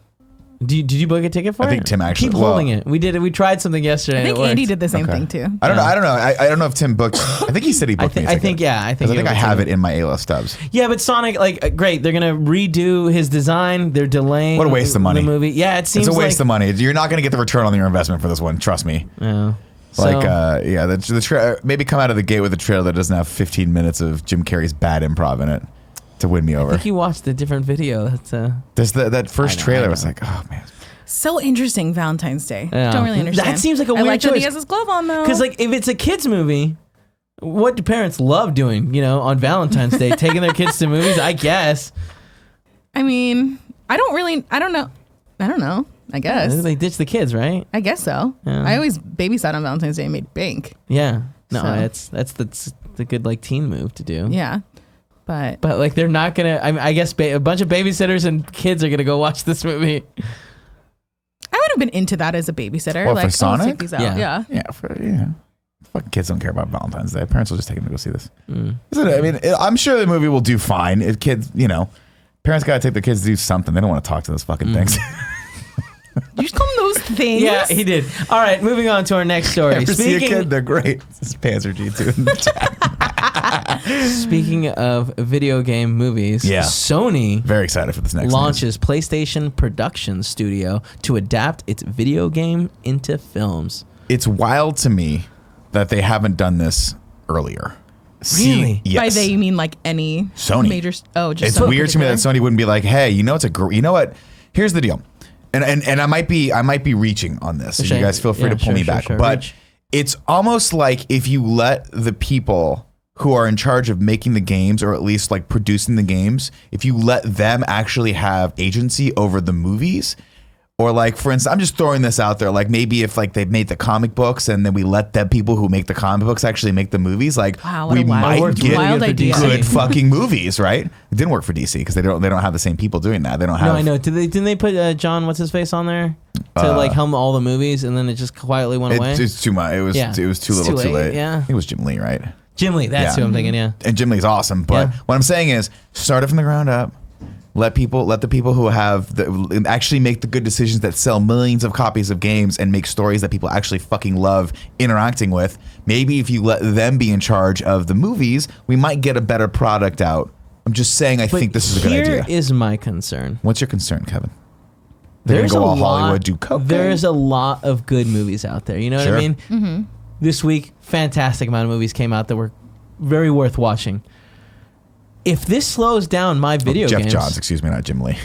Did you book a ticket for it? I think Tim actually- keep holding it. We did it. We tried something yesterday. I think and it Andy worked. did the same Okay. thing too. I don't know. I don't know. I don't know if Tim booked. I think he said he booked me a I ticket. think yeah. I think 'Cause I think it I was have a- it in my A-list stubs. Yeah, but Sonic, great. They're gonna redo his design. They're delaying. What a waste of money. The movie. Yeah, it seems It's a waste like, of money. You're not going to get the return on your investment for this one. Trust me. Yeah. Like, So- the maybe come out of the gate with a trailer that doesn't have 15 minutes of Jim Carrey's bad improv in it. to win me I over. think you watched a different video. That's That first I know, trailer I was know. like, oh man. So interesting, Valentine's Day. Yeah. Don't really understand. That seems like a I weird like that he choice. has his glove on though. Because like if it's a kids movie, what do parents love doing? On Valentine's Day, taking their kids to movies. I guess. I mean, I don't know. I guess. They ditch the kids, right? I guess so. Yeah. I always babysat on Valentine's Day and made bank. Yeah. No, So. that's the good like teen move to do. Yeah. But But like they're not gonna. I guess a bunch of babysitters and kids are gonna go watch this movie. I would have been into that as a babysitter. Well, like, for oh, let's Sonic? take these out. Yeah. Yeah. Yeah. Fucking kids don't care about Valentine's Day. Parents will just take them to go see this. Mm. Isn't it? I mean, I'm sure the movie will do fine. If kids, parents got to take their kids to do something. They don't want to talk to those fucking things. You just call them those things. Yeah, he did. All right, moving on to our next story. Ever see a kid? They're great. This is Panzer G2 in the chat. Speaking of video game movies, Yeah. Sony Very excited for this next launches PlayStation Production Studio to adapt its video game into films. It's wild to me that they haven't done this earlier. Really? Yes. By they, you mean like any Sony. major? Just It's so weird to me that particular? Sony wouldn't be like, hey, you know what? Here's the deal. And I might be reaching on this. So Sure. you guys feel free Yeah, to pull sure, me sure, back. sure. But Reach. it's almost like if you let the people who are in charge of making the games, or at least like producing the games, if you let them actually have agency over the movies. Or like, for instance, I'm just throwing this out there. Like maybe if like they made the comic books and then we let the people who make the comic books actually make the movies, like Wow, what we a wild- might worked get really wild good for idea. DC. good fucking movies, right? It didn't work for DC because they don't have the same people doing that. They don't have. No, I know. Didn't they put John what's his face on there to like helm all the movies, and then it just quietly went away? It's too much. It was Yeah. too It's little, too too late, late. yeah. I think it was Jim Lee, right? Jim Lee, that's Yeah. who I'm thinking. Yeah. And Jim Lee's awesome, but Yeah. what I'm saying is, start it from the ground up. Let the people who have actually make the good decisions that sell millions of copies of games and make stories that people actually fucking love interacting with. Maybe if you let them be in charge of the movies, we might get a better product out. I'm just saying, I think this is a good idea. Here is my concern. What's your concern, Kevin? They're There's gonna go a all lot. Hollywood, do cocaine. There's a lot of good movies out there. You know what Sure. I mean? Mm-hmm. This week, fantastic amount of movies came out that were very worth watching. If this slows down my video Jeff games, Johns, excuse me, not Jim Lee,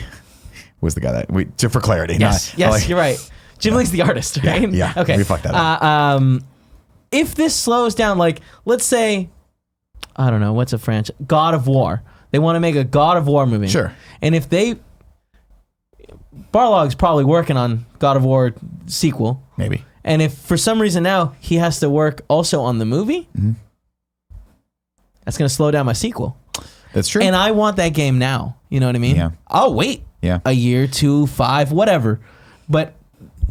was the guy that for clarity. yes, you're right. Jim Lee's the artist, right? yeah. Okay. We fucked that up. If this slows down, like let's say, I don't know, what's a franchise? God of War. They want to make a God of War movie. Sure. And if Barlog's probably working on God of War sequel. Maybe. And if for some reason now he has to work also on the movie, that's going to slow down my sequel. That's true. And I want that game now. You know what I mean? Yeah. I'll wait Yeah. a year, 2, 5, whatever. But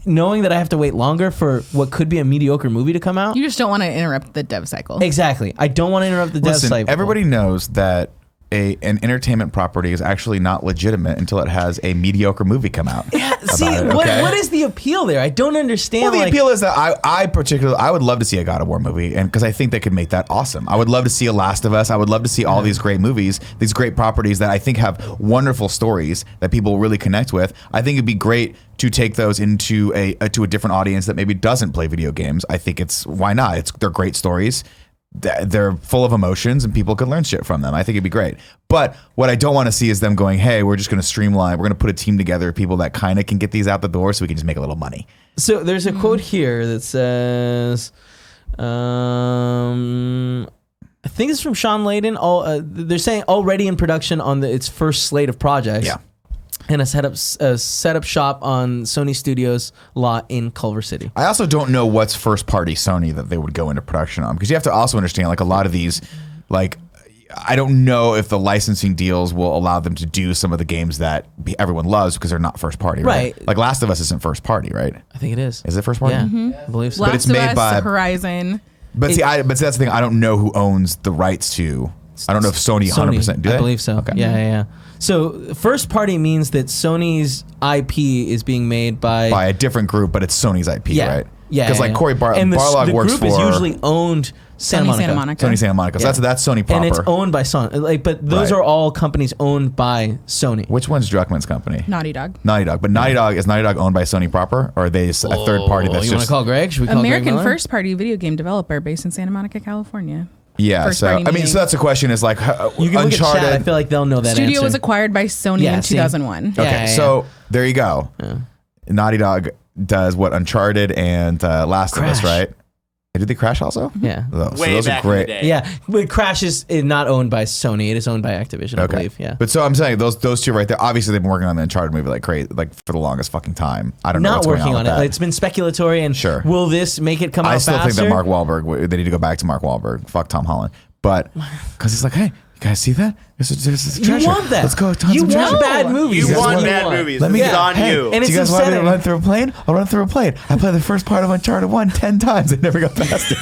knowing that I have to wait longer for what could be a mediocre movie to come out. You just don't want to interrupt the dev cycle. Exactly. I don't want to interrupt the dev Listen, cycle. everybody knows that an entertainment property is actually not legitimate until it has a mediocre movie come out. See, about it, what okay? is the appeal there? I don't understand. Well, the like, appeal is that I would love to see a God of War movie, and because I think they could make that awesome. I would love to see a Last of Us. I would love to see all these great movies, these great properties that I think have wonderful stories that people really connect with. I think it'd be great to take those into to a different audience that maybe doesn't play video games. I think why not? They're great stories. They're full of emotions and people can learn shit from them. I think it'd be great. But what I don't want to see is them going, hey, we're just going to streamline. We're going to put a team together of people that kind of can get these out the door so we can just make a little money. So there's a quote here that says, I think it's from Sean Layden. They're saying already in production on its first slate of projects. Yeah. And a setup shop on Sony Studios lot in Culver City. I also don't know what's first party Sony that they would go into production on, because you have to also understand, like, a lot of these, like, I don't know if the licensing deals will allow them to do some of the games that everyone loves because they're not first party, right? Right. Like Last of Us isn't first party, right? I think it is. Is it first party? Yeah, I believe so. But it's Last of made Us, by- Horizon. But that's the thing. I don't know who owns the rights to. I don't know if Sony 100%. Do they? I believe so. Okay. Yeah. So first party means that Sony's IP is being made by a different group, but it's Sony's IP, yeah, right? Yeah, Because like Corey and Barlog the works group for is usually owned Santa Monica. Sony Santa Monica. So Yeah. that's Sony proper. And it's owned by Sony. But those Right. are all companies owned by Sony. Which one's Druckmann's company? Naughty Dog. Naughty Dog. But Naughty Dog, is Naughty Dog owned by Sony proper, or are they a third party that's you want just to call Greg? Should we call American Greg Miller? first party video game developer based in Santa Monica, California. Yeah. First So party I mean, meaning- so that's a question. Is like You can look at Uncharted. chat. I feel like they'll know that Studio answer. was acquired by Sony Yeah, in see? 2001. Yeah, Okay, yeah, so there you go. Naughty Dog does what Uncharted and Last of Us, Crash. right? Did they Crash also? Yeah. Oh, so Way those back are great. in the day. Yeah, but Crash is not owned by Sony. It is owned by Activision, I Okay. believe. Yeah. But so I'm saying those two right there. Obviously, they've been working on the Uncharted movie like crazy, like for the longest fucking time. I don't know Not what's working going on with it. that. It's been speculatory, and Sure. will this make it come out I still faster? think that Mark Wahlberg. They need to go back to Mark Wahlberg. Fuck Tom Holland. But because he's like, hey, you guys see that? There's a You treasure. want that? Let's go. Tons You of treasure. want bad movies. You That's want what bad want. movies. Let me This is get on hey, you. And do it's you guys want me to upsetting. run through a plane? I'll run through a plane. I played the first part of Uncharted 1 10 times. I never got past it.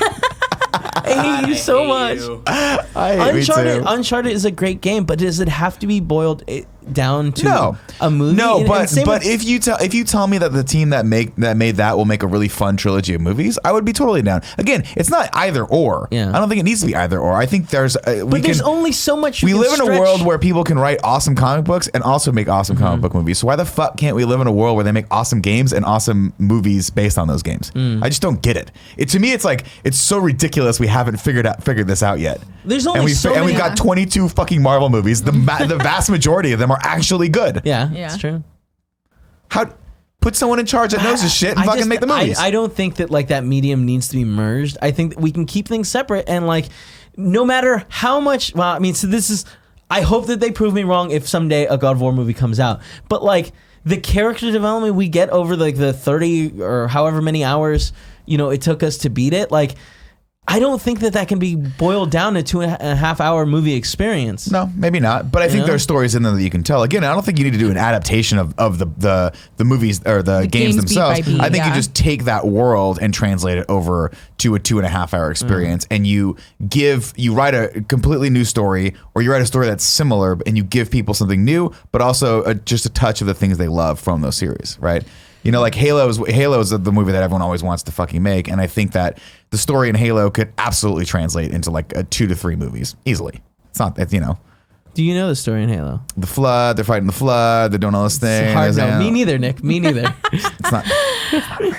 I hate you so much. I hate me too. Uncharted is a great game, but does it have to be boiled down to No. a movie? No, And but same with- if you tell me that the team that made that will make a really fun trilogy of movies, I would be totally down. Again, it's not either or. Yeah. I don't think it needs to be either or. I think there's but there's only so much. we can live in a stretch. world where people can write awesome comic books and also make awesome comic book movies. So why the fuck can't we live in a world where they make awesome games and awesome movies based on those games? I just don't get it. To me, it's like it's so ridiculous we haven't figured this out yet. There's only and we've, so and many- we've got 22 fucking Marvel movies. The vast majority of them are actually good. Yeah, Yeah. it's true. How put someone in charge that knows this shit and I fucking just- make the movies? I don't think that like that medium needs to be merged. I think that we can keep things separate and like no matter how much. Well, I mean, so this is. I hope that they prove me wrong if someday a God of War movie comes out. But like the character development we get over like the 30 or however many hours it took us to beat it, like. I don't think that can be boiled down to 2.5 hour movie experience. No, maybe not. But I think know? there's stories in there that you can tell. Again, I don't think you need to do an adaptation of the movies or the games games beat themselves. by beat, I think you yeah. just take that world and translate it over to a 2.5 hour experience, and you write a completely new story, or you write a story that's similar, and you give people something new, but also just a touch of the things they love from those series, right? Like Halo is the movie that everyone always wants to fucking make, and I think that the story in Halo could absolutely translate into like 2 to 3 movies easily. It's not that Do you know the story in Halo? the flood. They're fighting the flood. They're doing all this thing. Hard no. Yeah. Me neither, Nick. Me neither. It's not.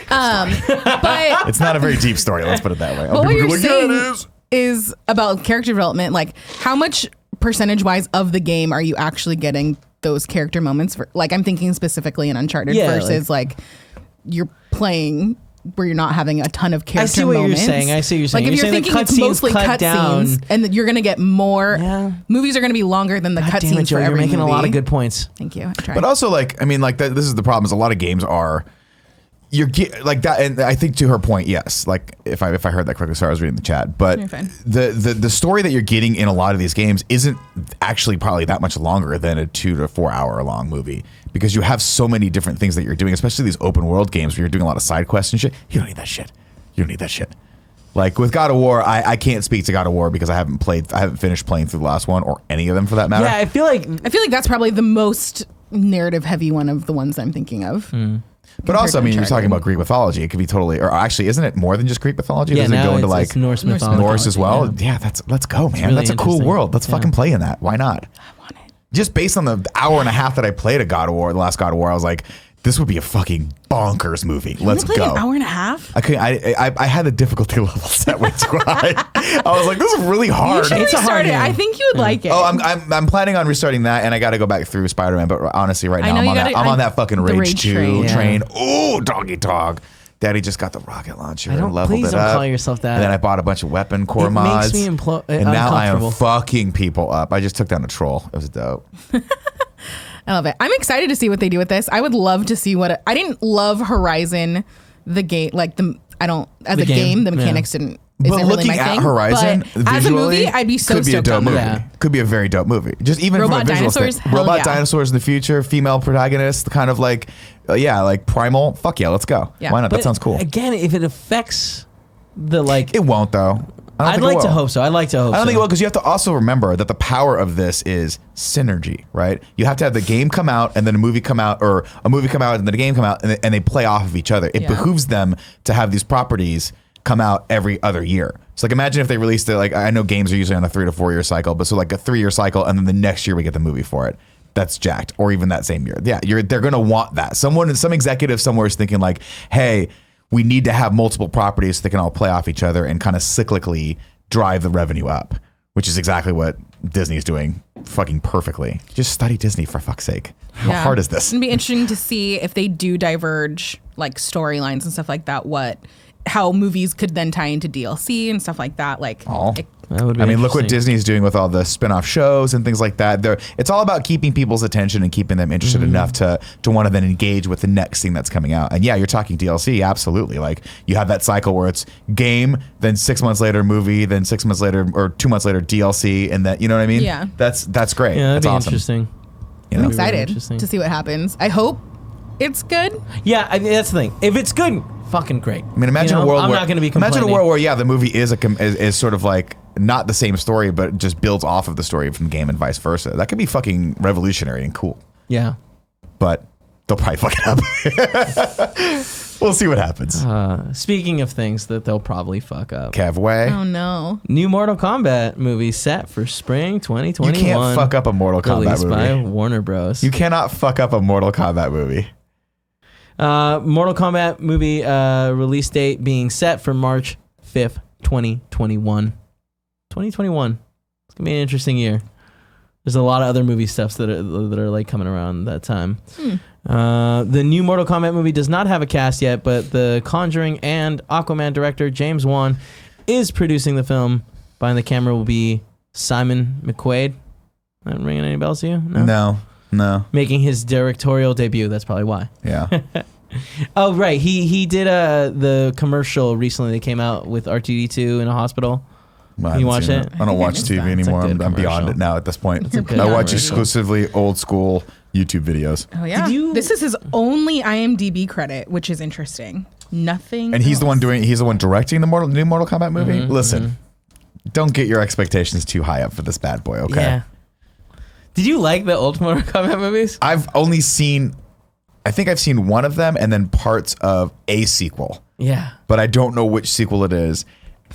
But It's not a very deep story. Let's put it that way. But what People you're go, "Yeah, it saying is." is about character development. Like, how much percentage-wise of the game are you actually getting those character moments? For, like, I'm thinking specifically in Uncharted Yeah, versus like you're playing where you're not having a ton of character see what you're moments. saying. I see what you're saying. Like, if You're you're saying the thinking it's cutscenes mostly cut down. cutscenes, and that you're gonna get more. Yeah. Movies are gonna be longer than the God damn it, cutscenes Joe, for you're every making movie. a lot of good points. Thank you. I tried. But also, like, I mean, like, this is the problem. Is a lot of games are. Like that, and I think to her point, yes. Like if I heard that correctly, sorry, I was reading the chat. But You're fine. the story that you're getting in a lot of these games isn't actually probably that much longer than a 2 to 4 hour long movie, because you have so many different things that you're doing, especially these open world games where you're doing a lot of side quests and shit. You don't need that shit. You don't need that shit. Like with God of War, I can't speak to God of War because I haven't finished playing through the last one, or any of them for that matter. Yeah, I feel like that's probably the most narrative heavy one of the ones I'm thinking of. But also, I mean, you're Uncharted. talking about Greek mythology. It could be totally, or actually, isn't it more than just Greek mythology? yeah, Doesn't it now go into it's like Norse Norse mythology. Norse as well? Yeah. Yeah, let's go, man. really That's a cool interesting. world. Let's fucking play in that. Why not? I want it. Just based on the hour and a half that I played of God of War, the last God of War, I was like, this would be a fucking bonkers movie. Let's You played go. an hour and a half. I had the difficulty level set way too high. I was like, this is really You hard. should It's a hard restart it. game. I think you would like it. Oh, I'm planning on restarting that, and I got to go back through Spider-Man. But honestly, right I now know I'm you on that. gotta- I'm on that fucking the Rage Rage 2 train. train. Yeah. Oh, doggy dog. Daddy just got the rocket launcher. I don't- and leveled please it don't up. call yourself that. And then I bought a bunch of weapon core It mods. makes me and now I am uncomfortable. fucking people up. I just took down a troll. It was dope. I love it. I'm excited to see what they do with this. I would love to see what I didn't love Horizon, the game, like the I don't as The a game, game, the mechanics But isn't really looking my at thing. Horizon, but as a visually, movie, I'd be so could be a stoked dope on movie. that. Yeah. Could be a very dope movie. Just even Robot from a visual dinosaurs? standpoint. Hell Robot yeah. dinosaurs in the future, female protagonist, kind of like, like primal. Fuck yeah, let's go. Yeah. Why not? That But sounds cool. Again, if it affects the like, It won't though. I don't I'd think it like to will. hope so. I'd like to hope. I don't so. think it will, because you have to also remember that the power of this is synergy, right? You have to have the game come out and then a movie come out, or a movie come out and then a game come out, and they play off of each other. It Yeah. behooves them to have these properties come out every other year. So like imagine if they released it, like I know games are usually on a 3 to 4 year cycle, but so like a 3 year cycle, and then the next year we get the movie for it. That's jacked. Or even that same year. Yeah, they're gonna want that. Some executive somewhere is thinking like, hey, we need to have multiple properties so they can all play off each other and kind of cyclically drive the revenue up, which is exactly what Disney's doing fucking perfectly. Just study Disney for fuck's sake. How hard is this? It's gonna be interesting to see if they do diverge like storylines and stuff like that. How movies could then tie into DLC and stuff like that. Like, That would be look what interesting. Disney's doing with all the spin-off shows and things like that. It's all about keeping people's attention and keeping them interested enough to want to then engage with the next thing that's coming out. And yeah, you're talking DLC, absolutely. Like you have that cycle where it's game, then 6 months later movie, then 6 months later or 2 months later DLC, and that, you know what I mean? Yeah. That's great. Yeah, that'd that's be awesome. interesting. You I'm know? excited interesting. to see what happens. I hope it's good. Yeah, that's the thing. If it's good, fucking great. I mean, imagine a world I'm where not going to be imagine complaining. a world where the movie is sort of like not the same story, but just builds off of the story from the game and vice versa. That could be fucking revolutionary and cool. Yeah. But they'll probably fuck it up. We'll see what happens. Speaking of things that they'll probably fuck up. Kev Way. Oh no. New Mortal Kombat movie set for spring 2021. You can't fuck up a Mortal Kombat released by movie. Warner Bros. You cannot fuck up a Mortal Kombat movie. Mortal Kombat movie release date being set for March 5th, 2021. 2021. It's gonna be an interesting year. There's a lot of other movie stuffs that are like coming around that time. The new Mortal Kombat movie does not have a cast yet, but the Conjuring and Aquaman director James Wan is producing the film. Behind the camera will be Simon McQuaid. That ringing any bells to you? No. Making his directorial debut. That's probably why. Yeah. Oh right, he did the commercial recently that came out with R2D2 in a hospital. Well, You I haven't watch seen it? I don't watch missed TV that. It's a anymore. good I'm beyond commercial. it now at this point. a good I watch commercial. exclusively old school YouTube videos. Oh yeah. This is his only IMDb credit, which is interesting. Nothing. And he's the else. one directing the new Mortal Kombat movie. Listen, don't get your expectations too high up for this bad boy, okay? Yeah. Did you like the old Mortal Kombat movies? I think I've seen one of them and then parts of a sequel, Yeah. but I don't know which sequel it is.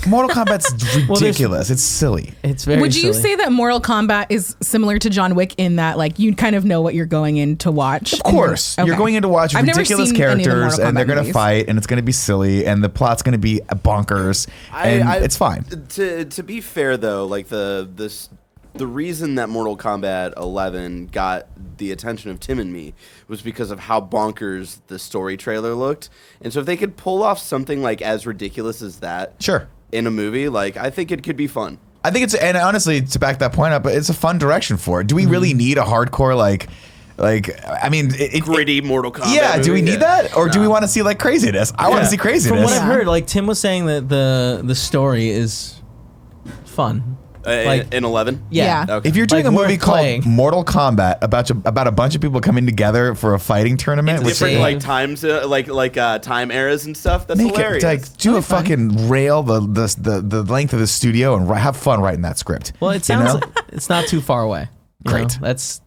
Mortal Kombat's ridiculous. It's silly. It's very Would you silly. say that Mortal Kombat is similar to John Wick in that like you kind of know what you're going in to watch? Of course. You're going in to watch I've never ridiculous seen any of the characters Mortal and they're Kombat going to movies. fight and it's going to be silly and the plot's going to be bonkers and it's fine. To be fair though, like the reason that Mortal Kombat 11 got the attention of Tim and me was because of how bonkers the story trailer looked. And so if they could pull off something like as ridiculous as that Sure. in a movie, like I think it could be fun. I think and honestly, to back that point up, it's a fun direction for it. Do we really need a hardcore Gritty Mortal Kombat Yeah, do we movie? need that? Or do we want to see like craziness? I want to see craziness. From what I've heard, like Tim was saying that the story is fun. Like- in 11? Yeah. Okay. If you're doing Like, a movie worth called playing. Mortal Kombat about a bunch of people coming together for a fighting tournament, It's which different is- like times, time eras and stuff. That's make hilarious. it like do a fucking rail the length of the studio and have fun writing that script. Well, it You sounds know? like it's not too far away. You Great. know? That's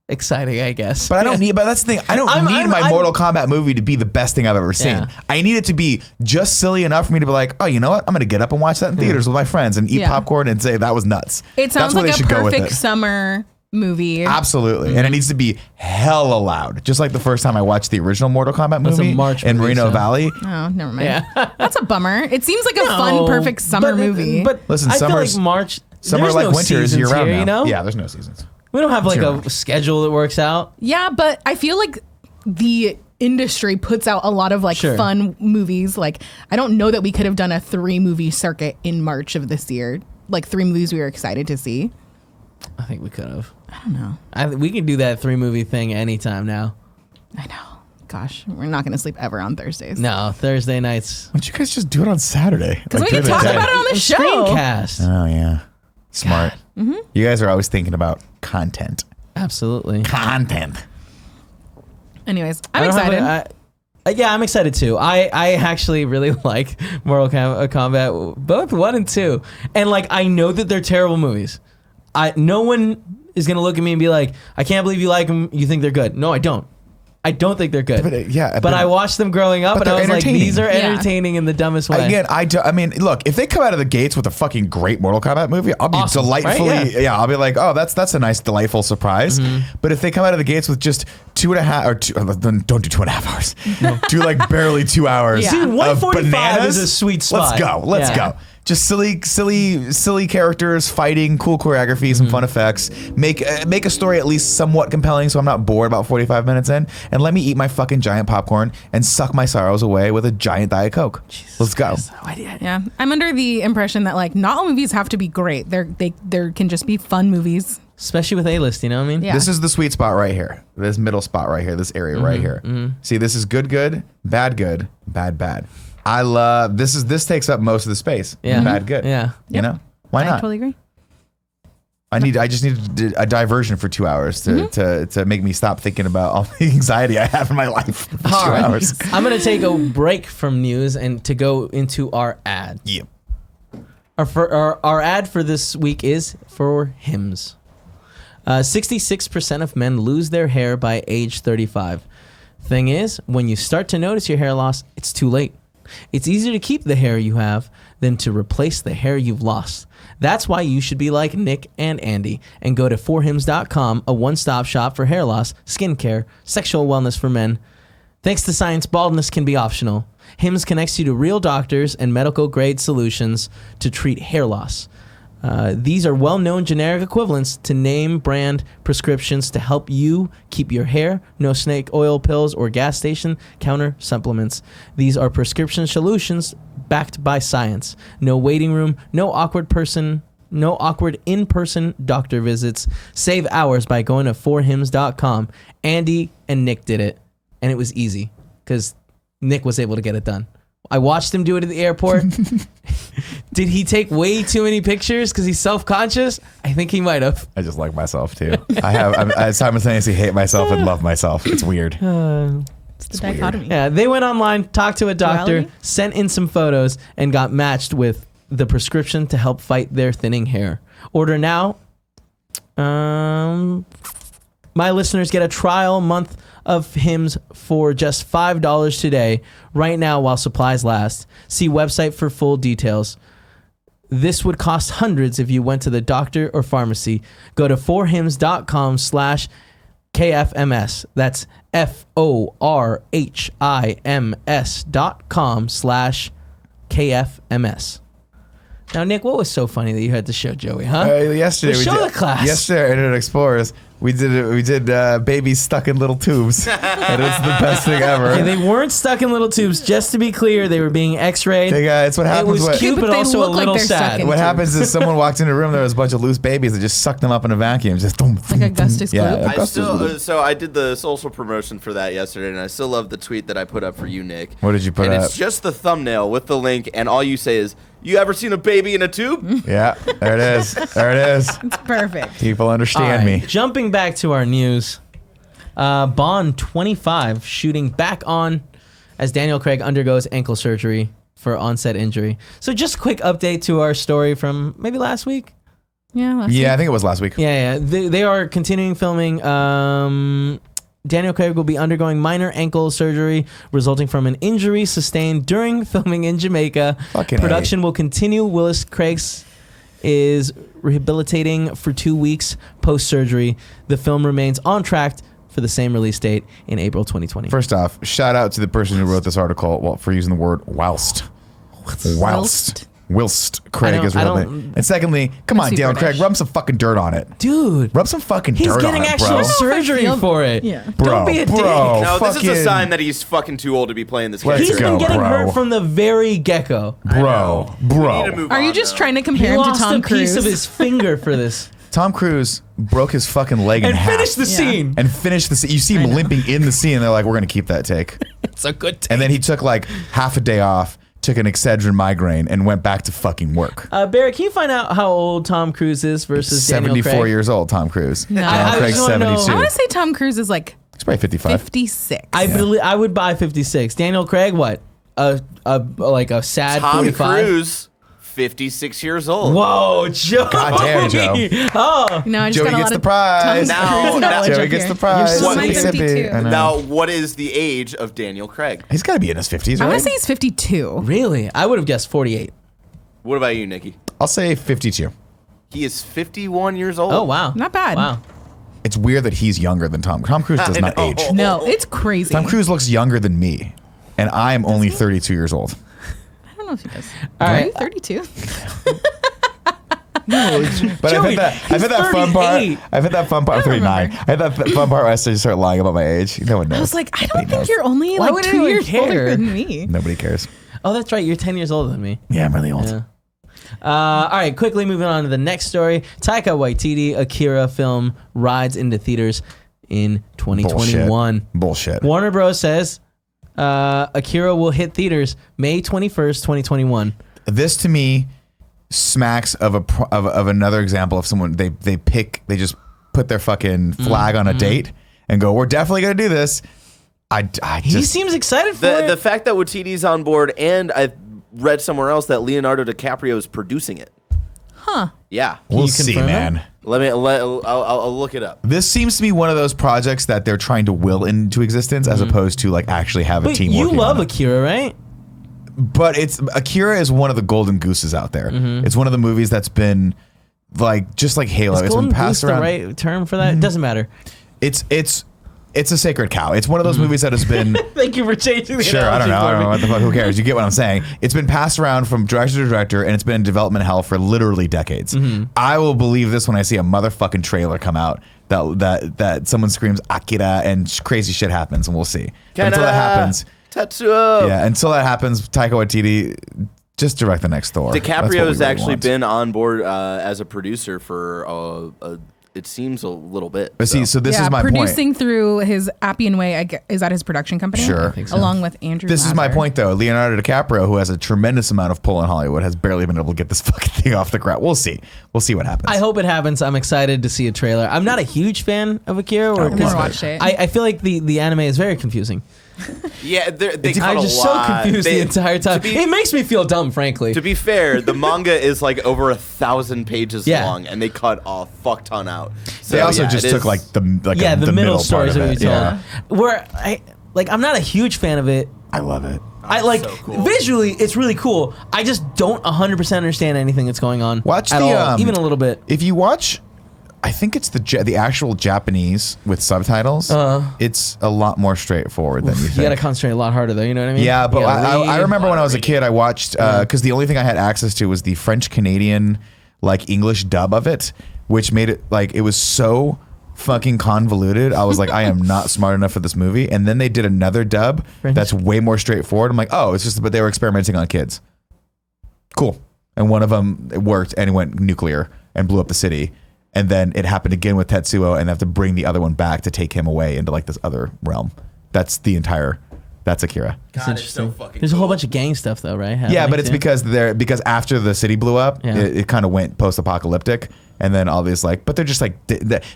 exciting, I guess. But I don't need. But that's the thing. I don't need my Mortal Kombat movie to be the best thing I've ever seen. Yeah. I need it to be just silly enough for me to be like, oh, you know what? I'm going to get up and watch that in theaters with my friends and eat Yeah. popcorn and say that was nuts. It sounds That's where like they a should go with perfect it. summer movie. Absolutely, and it needs to be hella loud, just like the first time I watched the original Mortal Kombat That's a movie March in movie, Reno so- Valley. Oh, never mind. Yeah. That's a bummer. It seems like a fun, perfect summer movie. But Listen, I feel summer's- like March. Summer there's like no winter is year seasons round here, now. you know? Yeah, there's no seasons. We don't have like year-round. a schedule that works out. Yeah, but I feel like the industry puts out a lot of like Sure. fun movies. Like I don't know that we could have done a 3-movie circuit in March of this year. Like 3 movies we were excited to see. I think we could have. I don't know. We can do that 3-movie thing anytime now. I know. Gosh, we're not going to sleep ever on Thursdays. No, Thursday nights. Why don't you guys just do it on Saturday? Because we can during the talk day? about it on the show. Screencast. Oh yeah, smart. You guys are always thinking about content. Absolutely. Content. Anyways, I I'm don't have excited. yeah, I'm excited too. I actually really like Mortal Kombat, both 1 and 2. And like, I know that they're terrible movies. No one is going to look at me and be like, I can't believe you like them. You think they're good. No, I don't. I don't think they're good. But I watched them growing up and I was like, these are entertaining in the dumbest way. Again, I mean, look, if they come out of the gates with a fucking great Mortal Kombat movie, I'll be Awesome, delightfully, right? Yeah. I'll be like, oh, that's a nice, delightful surprise. But if they come out of the gates with just 2.5 or then don't do 2.5 hours, do like barely 2 hours Yeah. Dude, of 145 bananas, is a sweet spot. Let's go. Yeah. go. Just silly characters fighting, cool choreography, some fun effects. Make a story at least somewhat compelling, so I'm not bored about 45 minutes in. And let me eat my fucking giant popcorn and suck my sorrows away with a giant Diet Coke. Let's go. Yeah, I'm under the impression that like not all movies have to be great. There can just be fun movies. Especially with A-list, you know what I mean? Yeah. This is the sweet spot right here. This middle spot right here. This area right here. See, this is good, bad, bad. I love this. This takes up most of the space. Yeah. Bad, good. Yeah. You know why I not? totally agree. I just need a diversion for 2 hours to make me stop thinking about all the anxiety I have in my life for 2 All right. hours. I'm going to take a break from news and to go into our ad. Yep. Our ad for this week is for Hims. 66% of men lose their hair by age 35. Thing is, when you start to notice your hair loss, it's too late. It's easier to keep the hair you have than to replace the hair you've lost. That's why you should be like Nick and Andy and go to forhims.com, a one-stop shop for hair loss, skincare, sexual wellness for men. Thanks to science, baldness can be optional. Hims connects you to real doctors and medical-grade solutions to treat hair loss. These are well-known generic equivalents to name brand prescriptions to help you keep your hair, no snake oil pills or gas station counter supplements. These are prescription solutions backed by science. No waiting room, no awkward in-person doctor visits. Save hours by going to forhims.com. Andy and Nick did it, and it was easy because Nick was able to get it done. I watched him do it at the airport. Did he take way too many pictures because he's self-conscious? I think he might have. I just like myself too. I simultaneously hate myself and love myself. It's weird. It's the dichotomy. Yeah, they went online, talked to a doctor, Duality? sent in some photos, and got matched with the prescription to help fight their thinning hair. Order now. My listeners get a trial month of Hims for just $5 today, right now while supplies last. See website for full details. This would cost hundreds if you went to the doctor or pharmacy. Go to forhims.com/KFMS. That's forhims.com/KFMS. Now, Nick, what was so funny that you had to show Joey, huh? Yesterday Well, show the class. Yesterday, at Internet Explorers, we did babies stuck in little tubes, and it's the best thing ever. Okay, they weren't stuck in little tubes. Just to be clear, they were being X-rayed. It's what happens. It was cute, but they also a look like little they're stuck sad. in- What happens is someone walked in a room, there was a bunch of loose babies that just sucked them up in a vacuum. Just Like Augustus Gloop? So I did the social promotion for that yesterday, and I still love the tweet that I put up for you, Nick. What did you put and up? It's just the thumbnail with the link, and all you say is, "You ever seen a baby in a tube?" Yeah, there it is. There it is. It's perfect. People All understand right, me. Jumping back to our news, Bond 25 shooting back on as Daniel Craig undergoes ankle surgery for onset injury. So just a quick update to our story from maybe last week. Yeah. Yeah, I think it was last week. Yeah. They are continuing filming. Daniel Craig will be undergoing minor ankle surgery resulting from an injury sustained during filming in Jamaica. Fucking Production will continue. Willis Craig's is rehabilitating for 2 weeks post-surgery. The film remains on track for the same release date in April 2020. First off, shout out to the person who wrote this article for using the word whilst. Whilst Craig is relevant. And secondly, come on, Too Daniel British. Craig, rub some fucking dirt on it. Dude, Rub some fucking he's dirt on getting it, actual bro. surgery for it. Yeah. Don't be a dick. No, this is a fucking- sign that he's fucking too old to be playing this Let's character. He's go, been getting bro. hurt from the very get-go. I know. Bro. We need to move Are you on, just though. trying to He compare him to lost Tom a piece Cruise? of his finger for this. Tom Cruise broke his fucking leg in And half. finish the scene. And finished the scene. You see him limping in the scene. They're like, we're going to keep that take. It's a good take. And then he took like half a day off, took an Excedrin migraine, and went back to fucking work. Barrett, can you find out how old Tom Cruise is versus Daniel 74 Craig? years old, Tom Cruise. No. Daniel I Craig's just wanna know- 72. I want to say Tom Cruise is like He's probably 55. 56. I would buy 56. Daniel Craig, what? Like a sad Tom 45. Cruise, 56 years old. Whoa, Joe. God damn, Joe. Oh, No, I just Joey got a gets lot the of prize. Tom Now- Cruise now- knowledge Joey up gets here. the prize. You're so Mississippi. 52. I know. Now, what is the age of Daniel Craig? He's got to be in his 50s, I right? want to say he's 52. really? I would have guessed 48. What about you, Nikki? I'll say 52. He is 51 years old. Oh, wow. Not bad. Wow. It's weird that he's younger than Tom. Tom Cruise does I not know. age. No, it's crazy. Tom Cruise looks younger than me, and I am only 32 years old. I don't don't know if he does. All Are right. you 32? But Joey, I've hit that fun part. 38. I've hit that fun part. I'm 39. I hit that fun part where I start lying about my age. No one knows. I was like, I don't Nobody think knows. you're only Why like would 2 anyone years older care? than me. Nobody cares. Oh, that's right. You're 10 years older than me. Yeah, I'm really old. Yeah. All right, quickly moving on to the next story. Taika Waititi Akira film rides into theaters in 2021. Bullshit. Warner Bros. Says Akira will hit theaters May 21st, 2021. This to me smacks of another example of someone they just put their fucking flag on a date and go, we're definitely gonna do this. He seems excited for it. The fact that Waititi's on board, and I read somewhere else that Leonardo DiCaprio is producing it. Huh. Yeah. we'll you see, confirm man. I'll look it up. This seems to be one of those projects that they're trying to will into existence as opposed to like actually have a But team you working love on it. Akira, right? But Akira is one of the golden gooses out there. It's one of the movies that's been like just like Halo. Is It's golden been passed goose around. the right term for that? It doesn't matter. It's a sacred cow. It's one of those movies that has been Thank you for changing the sure. I don't analogy know for what the fuck. Who cares? You get what I'm saying. It's been passed around from director to director, and it's been in development hell for literally decades. I will believe this when I see a motherfucking trailer come out that someone screams Akira and crazy shit happens, and we'll see. But until that happens, Tetsuo. yeah. Until that happens, Taika Waititi just direct the next Thor. That's what we DiCaprio has really actually want. been on board as a producer for it seems a little bit. But see, so this yeah, is my producing point. through his Appian Way. Is that his production company? Sure. I think so. Along with Andrew. This is my Lazar. point, though. Leonardo DiCaprio, who has a tremendous amount of pull in Hollywood, has barely been able to get this fucking thing off the ground. We'll see. We'll see what happens. I hope it happens. I'm excited to see a trailer. I'm not a huge fan of Akira. I've never watched it. I feel like the anime is very confusing. Yeah, they cut I'm a just so lot. confused the entire time. It makes me feel dumb, frankly. To be fair, the manga is like over 1,000 pages Yeah. long, and they cut a fuck ton out. So, They also yeah, just it took is- like the middle part stories of that we it. told. Yeah. Where I'm not a huge fan of it. I love it. I like so cool. visually, it's really cool. I just don't 100% understand anything that's going on. Watch at the, all, even a little bit. If you watch, I think it's the actual Japanese with subtitles. It's a lot more straightforward than you You think. got to concentrate a lot harder, though. You know what I mean? Yeah, but You gotta I read. remember when I was a kid, I watched because the only thing I had access to was the French Canadian like English dub of it, which made it like it was so fucking convoluted. I was like, I am not smart enough for this movie. And then they did another dub French. that's way more straightforward. I'm like, oh, it's just but they were experimenting on kids. Cool. And one of them it worked and it went nuclear and blew up the city. And then it happened again with Tetsuo, and they have to bring the other one back to take him away into like this other realm. That's Akira. God, it's so Interesting. fucking There's a whole cool. bunch of gang stuff, though, right? Yeah, happening but it's too? because after the city blew up, Yeah. it kind of went post-apocalyptic, and then all these but they're just like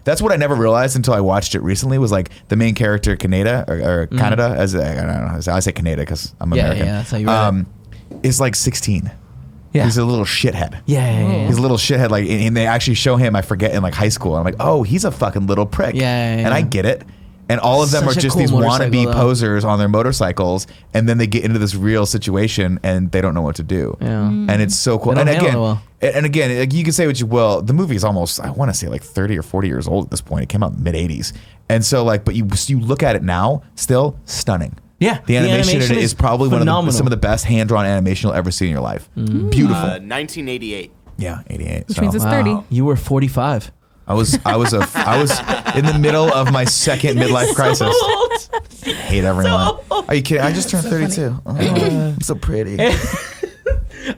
that's what I never realized until I watched it recently was like the main character Kaneda or Canada as I don't know I say Kaneda because I'm American. Yeah, that's how you write is like 16. Yeah. He's a little shithead. Yeah. He's a little shithead. Like, and they actually show him. I forget in like high school. I'm like, oh, he's a fucking little prick. Yeah. And I get it. And all of them Such are a just cool these motorcycle, wannabe though. posers on their motorcycles, and then they get into this real situation, and they don't know what to do. Yeah. And it's so cool. They And don't handle again, it well. and again, like, you can say what you will. The movie is almost, I want to say, like 30 or 40 years old at this point. It came out in the mid 80s, and so like, but you look at it now, still stunning. Yeah, The animation in it is is probably phenomenal. some of the best hand-drawn animation you'll ever see in your life. Mm. Beautiful. 1988. Yeah, 88. Which so. means it's 30. You were 45. I was in the middle of my second midlife crisis. I hate everyone. Are you kidding? I just turned 32. Oh, I'm so pretty.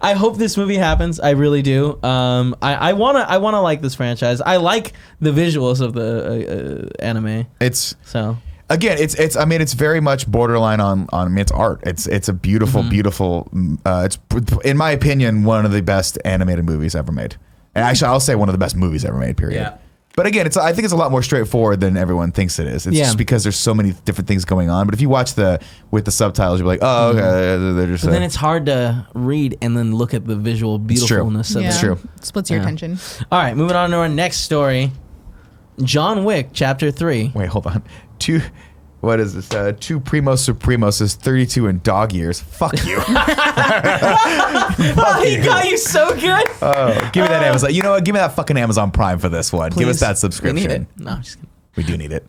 I hope this movie happens. I really do. I wanna like this franchise. I like the visuals of the anime. It's So again, it's. I mean, it's very much borderline on. I mean, it's art. It's a beautiful, beautiful. It's in my opinion one of the best animated movies ever made. And actually, I'll say one of the best movies ever made. Period. Yeah. But again, I think it's a lot more straightforward than everyone thinks it is. It's Yeah. just because there's so many different things going on. But if you watch with the subtitles, you'll be like, oh, okay, they're just. but then it's hard to read and then look at the visual true. beautifulness of Yeah. it. It's true. Splits your Yeah. attention. All right, moving on to our next story. John Wick, Chapter 3. Wait, hold on. What is this? Two Primos Supremos, 32 in dog years. Fuck you. Oh, he got you so good. Give me that Amazon. You know what? Give me that fucking Amazon Prime for this one. Give us Please. that We subscription. need it. No, I'm just kidding. We do need it.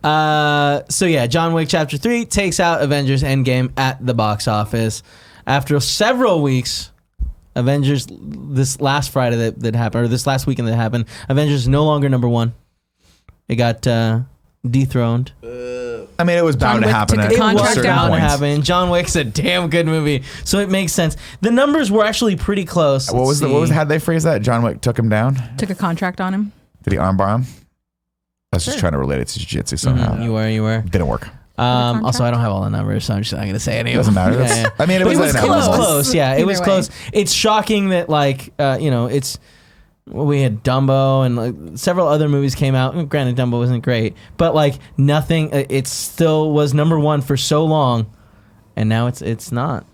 So yeah, John Wick Chapter 3 takes out Avengers Endgame at the box office. After several weeks Avengers this last Friday that happened, or this last weekend that happened. Avengers is no longer number one. It got dethroned. I mean, it was bound to Wick happen took at a contract certain out. Bound to points. happen. John Wick's a damn good movie, so it makes sense. The numbers were actually pretty close. What was how they phrase that? John Wick took him down? Took a contract on him. Did he armbar him? I was just trying to relate it to jiu-jitsu somehow. You were. Didn't work. Also, I don't have all the numbers, so I'm just not going to say any of Doesn't them. matter. I mean, it But was, it was close. Yeah, it Either was way. close. It's shocking that we had Dumbo and several other movies came out. Granted, Dumbo wasn't great, but nothing. It still was number one for so long, and now it's not.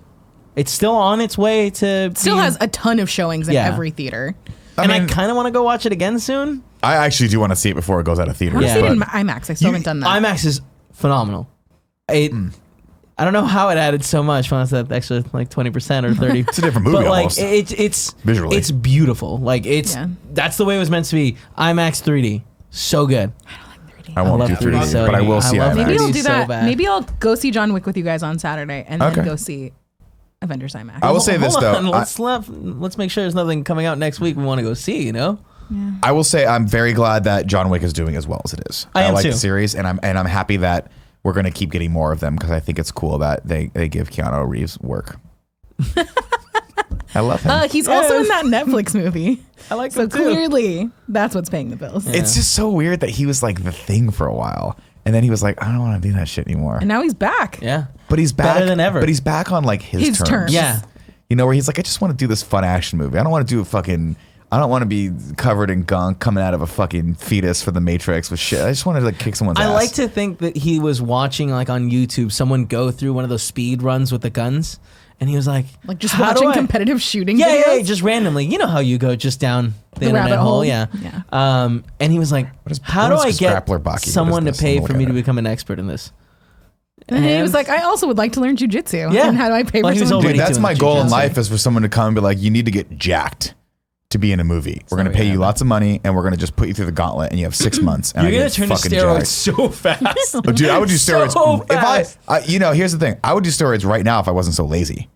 It's still on its way to. Still has a ton of showings in every theater. I kind of want to go watch it again soon. I actually do want to see it before it goes out of theaters. I want to see it in but- IMAX. I still haven't done that. IMAX is phenomenal. I don't know how it added so much when it's at extra 20% or 30. It's a different movie But almost. it's Visually. it's beautiful. That's the way it was meant to be. IMAX 3D, so good. I won't love do 3D, 3D so but I much. will I see love IMAX. Maybe I'll 3D do so that. bad. Maybe I'll go see John Wick with you guys on Saturday, and then Okay. go see Avengers IMAX. I will say this Hold though. on, let's make sure there's nothing coming out next week we want to go see. I will say I'm very glad that John Wick is doing as well as it is. I am like too. the series, and I'm happy that we're going to keep getting more of them because I think it's cool that they give Keanu Reeves work. I love him. He's also in that Netflix movie. I like So him too. clearly, that's what's paying the bills. It's just so weird that he was like the thing for a while, and then he was like, I don't want to do that shit anymore. And now he's back. Yeah, But he's back Better than ever. But he's back on his terms. terms. yeah. Where he's like, I just want to do this fun action movie. I don't want to do I don't want to be covered in gunk coming out of a fucking fetus for the Matrix with shit. I just want to kick someone's ass. I like to think that he was watching on YouTube someone go through one of those speed runs with the guns, and he was like Just "How do watching I-" competitive shooting Yeah, videos. yeah, just randomly. You know how you go just down the internet rabbit hole, hole. yeah. Yeah. And he was like, is- "How what do I is get Grappler Baki? What someone is to this? pay I'm for looking me to at it. become an expert in this?" And he was like, I also would like to learn jujitsu. Yeah. And how do I pay Well, for he was someone? already Dude, that's doing my goal in jujitsu. life is for someone to come and be like, you need to get jacked to be in a movie. We're going to not pay you gonna lots of money and we're going to just put you through the gauntlet and you have 6 months. And You're I gonna get turn to fucking steroids jacked. so fast. Oh, dude, I would do So steroids. fast. Here's the thing. I would do steroids right now if I wasn't so lazy.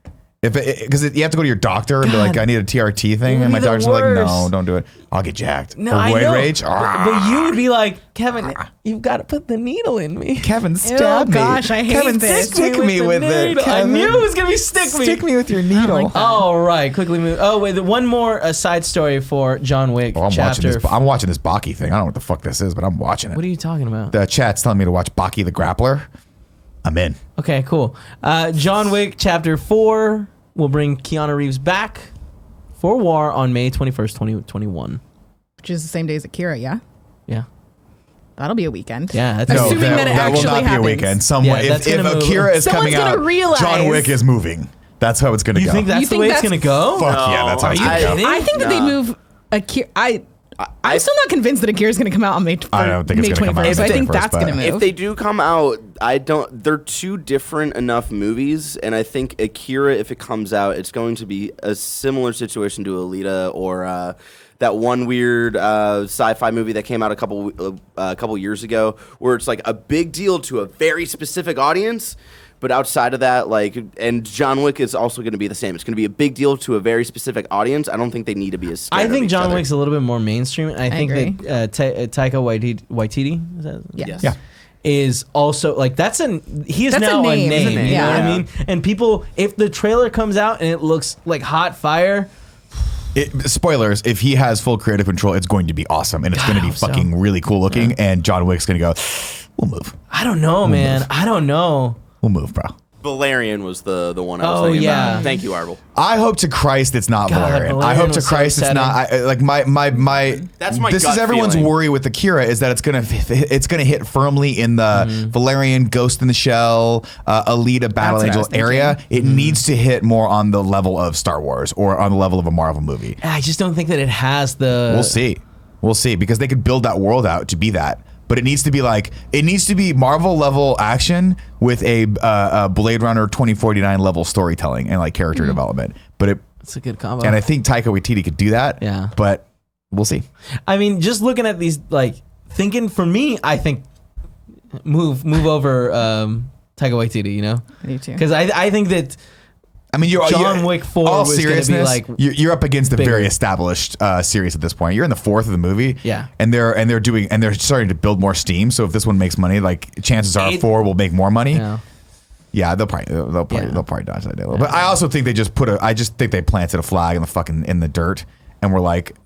Because you have to go to your doctor and be like, God. I need a TRT thing. You'd And my be the doctor's like, no, worst. don't do it. I'll get jacked. No, or I roid know. rage. But you would be like, Kevin, you've got to put the needle in me. Kevin, stab me. gosh, I hate Kevin, this. stick me with the it. needle. I Kevin. knew it was gonna be stick me. Stick me with your needle. like that. All right, quickly move. Oh wait, one more side story for John Wick Oh, I'm chapter. watching this Baki thing. I don't know what the fuck this is, but I'm watching it. What are you talking about? The chat's telling me to watch Baki the Grappler. I'm in. Okay, cool. John Wick Chapter 4 will bring Keanu Reeves back for war on May 21st, 2021. Which is the same day as Akira, yeah? Yeah. That'll be a weekend. Yeah, that's Assuming that it that will actually not be a happens. weekend. Someone, Yeah, that's if gonna move. Akira is Someone's coming gonna out, realize- John Wick is moving. That's how it's going to You go. think that's You the think way it's that's- going to go? Fuck yeah, that's how it's Are you going to go. kidding? I think that they move Akira. I'm still not convinced that Akira is going to come out on May 21st. I don't think it's gonna come out on I May think 21st, that's going to but- move. If they do come out, they're two different enough movies, and I think Akira, if it comes out, it's going to be a similar situation to Alita or that one weird sci-fi movie that came out a couple years ago, where it's like a big deal to a very specific audience. But outside of that, and John Wick is also going to be the same. It's going to be a big deal to a very specific audience. I don't think they need to be as scared I of think each John other. Wick's a little bit more mainstream. I think agree. that Taika Waititi is that? Yes. Yeah. is also he is That's a now a name, name. isn't it? You know what Yeah. I mean? And people, if the trailer comes out and it looks like hot fire, Spoilers, if he has full creative control, it's going to be awesome. And it's going to be hope so. fucking really cool looking. And John Wick's going to go, we'll move. I don't know, man. I don't know. We'll move, bro. Valerian was the one I was Oh, thinking yeah. about. Thank you, Arbel. I hope to Christ it's not God, Valerian. I Valerian hope to was so Christ it's not. My. That's my This gut is everyone's feeling. worry with Akira is that it's gonna hit firmly in the Valerian Ghost in the Shell, Alita Battle That's what I Angel was thinking. area. It needs to hit more on the level of Star Wars or on the level of a Marvel movie. I just don't think that it has the. We'll see because they could build that world out to be that. But it needs to be Marvel level action with a Blade Runner 2049 level storytelling and character development. But It's a good combo. and I think Taika Waititi could do that. Yeah. But we'll see. I mean, just looking at these, thinking for me, I think move over Taika Waititi. You know, I do too. because I think that I mean, John Wick 4 all was going to be like you're up against a bigger. very established series at this point. You're in the fourth of the movie, Yeah. and they're starting to build more steam. So if this one makes money, like chances are 4 will make more money. Yeah. Yeah, they'll probably dodge that deal. But I also think they just I just think they planted a flag in the dirt, and we're like,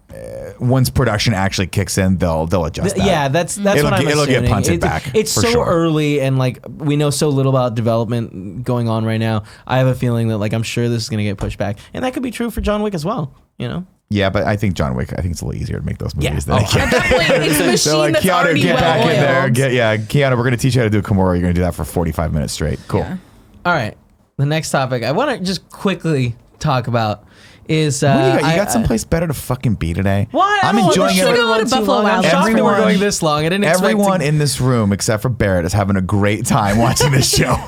once production actually kicks in, they'll adjust that. Yeah, that's what I'm assuming. It'll get punted back. It's for so sure. early, and like we know so little about development going on right now. I have a feeling that like I'm sure this is going to get pushed back, and that could be true for John Wick as well. You know. Yeah, but I think John Wick. I think it's a little easier to make those movies than At that point, it's a machine so like that's Keanu, already get back in there. well-oiled. Keanu, we're gonna teach you how to do a Kimura. You're gonna do that for 45 minutes straight. Cool. Yeah. All right. The next topic I want to just quickly talk about is What do you got? You got someplace better to fucking be today. Why? I'm enjoying should it. go to Buffalo I'm Wild Wings. shocked that we're Everyone- going this long. I didn't expect Everyone to. in this room except for Barrett is having a great time watching this show.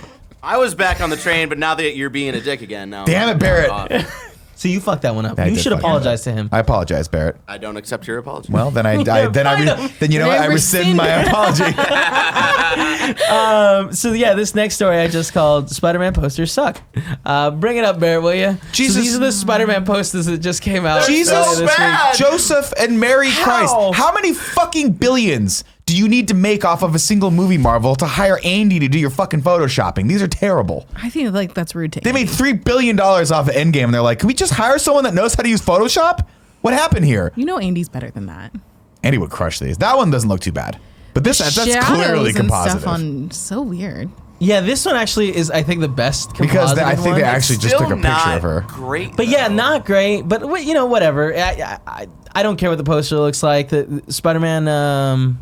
I was back on the train, but now that you're being a dick again, now Damn I'm it, Barrett. off. So you fucked that one up. I You did should fuck it apologize to him. I apologize, Barrett. I don't accept your apology. Well, then then you know what? I rescind my apology. So yeah, this next story I just called "Spider-Man posters suck." Bring it up, Barrett, will you? Jesus. So these are the Spider-Man posters that just came out. Jesus, earlier this week. Joseph and Mary Christ. How many fucking billions do you need to make off of a single movie, Marvel, to hire Andy to do your fucking photoshopping? These are terrible. I think like that's rude to They made $3 billion off of Endgame, and they're like, can we just hire someone that knows how to use Photoshop? What happened here? You know Andy's better than that. Andy would crush these. That one doesn't look too bad. But that's Shadows clearly and compositive. stuff on so weird. Yeah, this one actually is, I think, the best Because I think one. they actually just Still took a picture not of her. Great, But yeah, though. not great. But you know, whatever. I don't care what the poster looks like. The Spider-Man.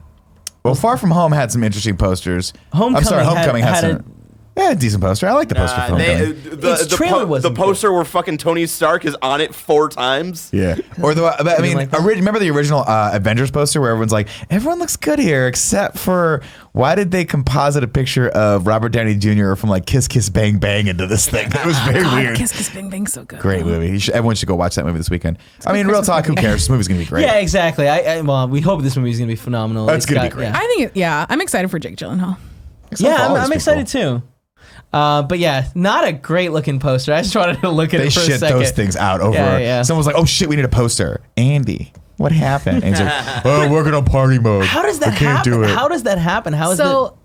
Well, Far From Home had some interesting posters. Homecoming I'm sorry, Homecoming had some. A decent poster. I like the poster for Homecoming. Its trailer wasn't the poster where fucking Tony Stark is on it 4 times. Yeah. Or I mean, like that? remember the original Avengers poster where everyone's like, everyone looks good here except for why did they composite a picture of Robert Downey Jr. from like Kiss Kiss Bang Bang into this thing? It was very weird. Kiss Kiss Bang Bang's so good. Great movie. Everyone should go watch that movie this weekend. I mean, real talk, who cares? This movie's going to be great. Yeah, exactly. Well, we hope this movie is going to be phenomenal. It's gonna be great. I think I'm excited for Jake Gyllenhaal. Yeah, all I'm these excited people. too. But yeah, not a great looking poster. I just wanted to look at They it for a shit second. those things out over. Yeah. Someone was like, oh shit, we need a poster. Andy, what happened? And he's like, oh, working on party mode. How does that I can't happen? do it. How does that happen? How is So,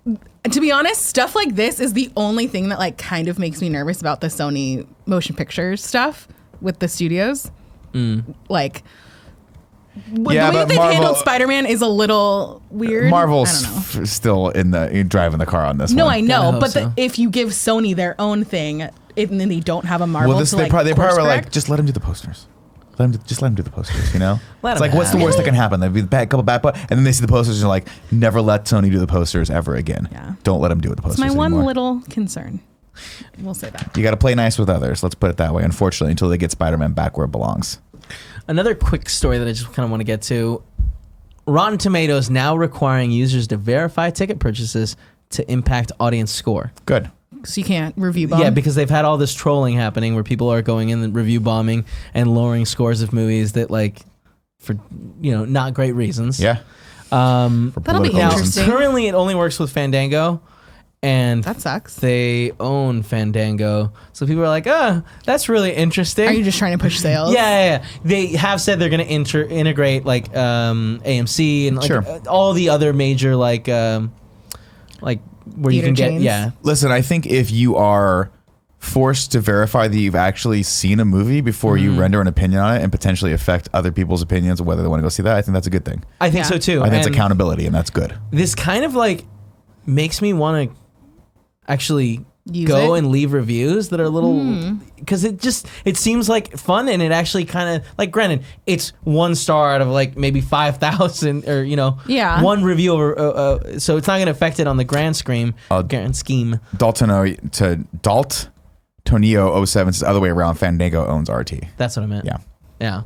to be honest, stuff like this is the only thing that like kind of makes me nervous about the Sony motion pictures stuff with the studios. Like, the way Yeah, that but they've Marvel- handled Spider-Man is a little weird. Marvel's I don't know. still driving the car on this No, one. I know, hope but so. if you give Sony their own thing, and then they don't have a Marvel Well, this to they like probably were course like, correct. just let him do the posters. Just let him do the posters, you know? Let It's him like, what's the have worst it. that can happen? There'd be a couple bad, and then they see the posters and they're like, never let Sony do the posters ever again. Yeah. Don't let him do the posters It's my one anymore. little concern. We'll say that. You got to play nice with others. Let's put it that way. Unfortunately, until they get Spider-Man back where it belongs. Another quick story that I just kind of want to get to. Rotten Tomatoes now requiring users to verify ticket purchases to impact audience score. Good. So you can't review bomb. Yeah, because they've had all this trolling happening where people are going in and review bombing and lowering scores of movies that like for not great reasons. Yeah. For That'll be political Now, reasons. interesting. currently it only works with Fandango, and That sucks. they own Fandango. So people are like, that's really interesting. Are you just trying to push sales? Yeah. They have said they're going to integrate like AMC and like Sure. all the other major like where you Theater can get chains. Listen, I think if you are forced to verify that you've actually seen a movie before you render an opinion on it and potentially affect other people's opinions of whether they want to go see that, I think that's a good thing. I think Yeah. so too. I think it's And accountability, and that's good. this kind of like makes me want to actually Use go it? and leave reviews that are a little because it seems like fun, and it actually kind of like, granted, it's 1 star out of like maybe 5,000 or Yeah. one review over, so it's not going to affect it on the grand scheme. Daltonio 07 says the other way around. Fandango owns RT. That's what I meant. Yeah.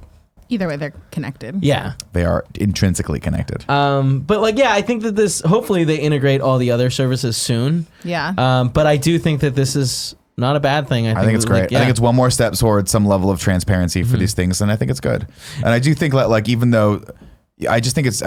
Either way, they're connected. Yeah. They are intrinsically connected. But like, yeah, I think that this, hopefully they integrate all the other services soon. Yeah. But I do think that this is not a bad thing. I think it's great. Like, I think it's one more step towards some level of transparency for these things, and I think it's good. And I do think that, like, even though I think it's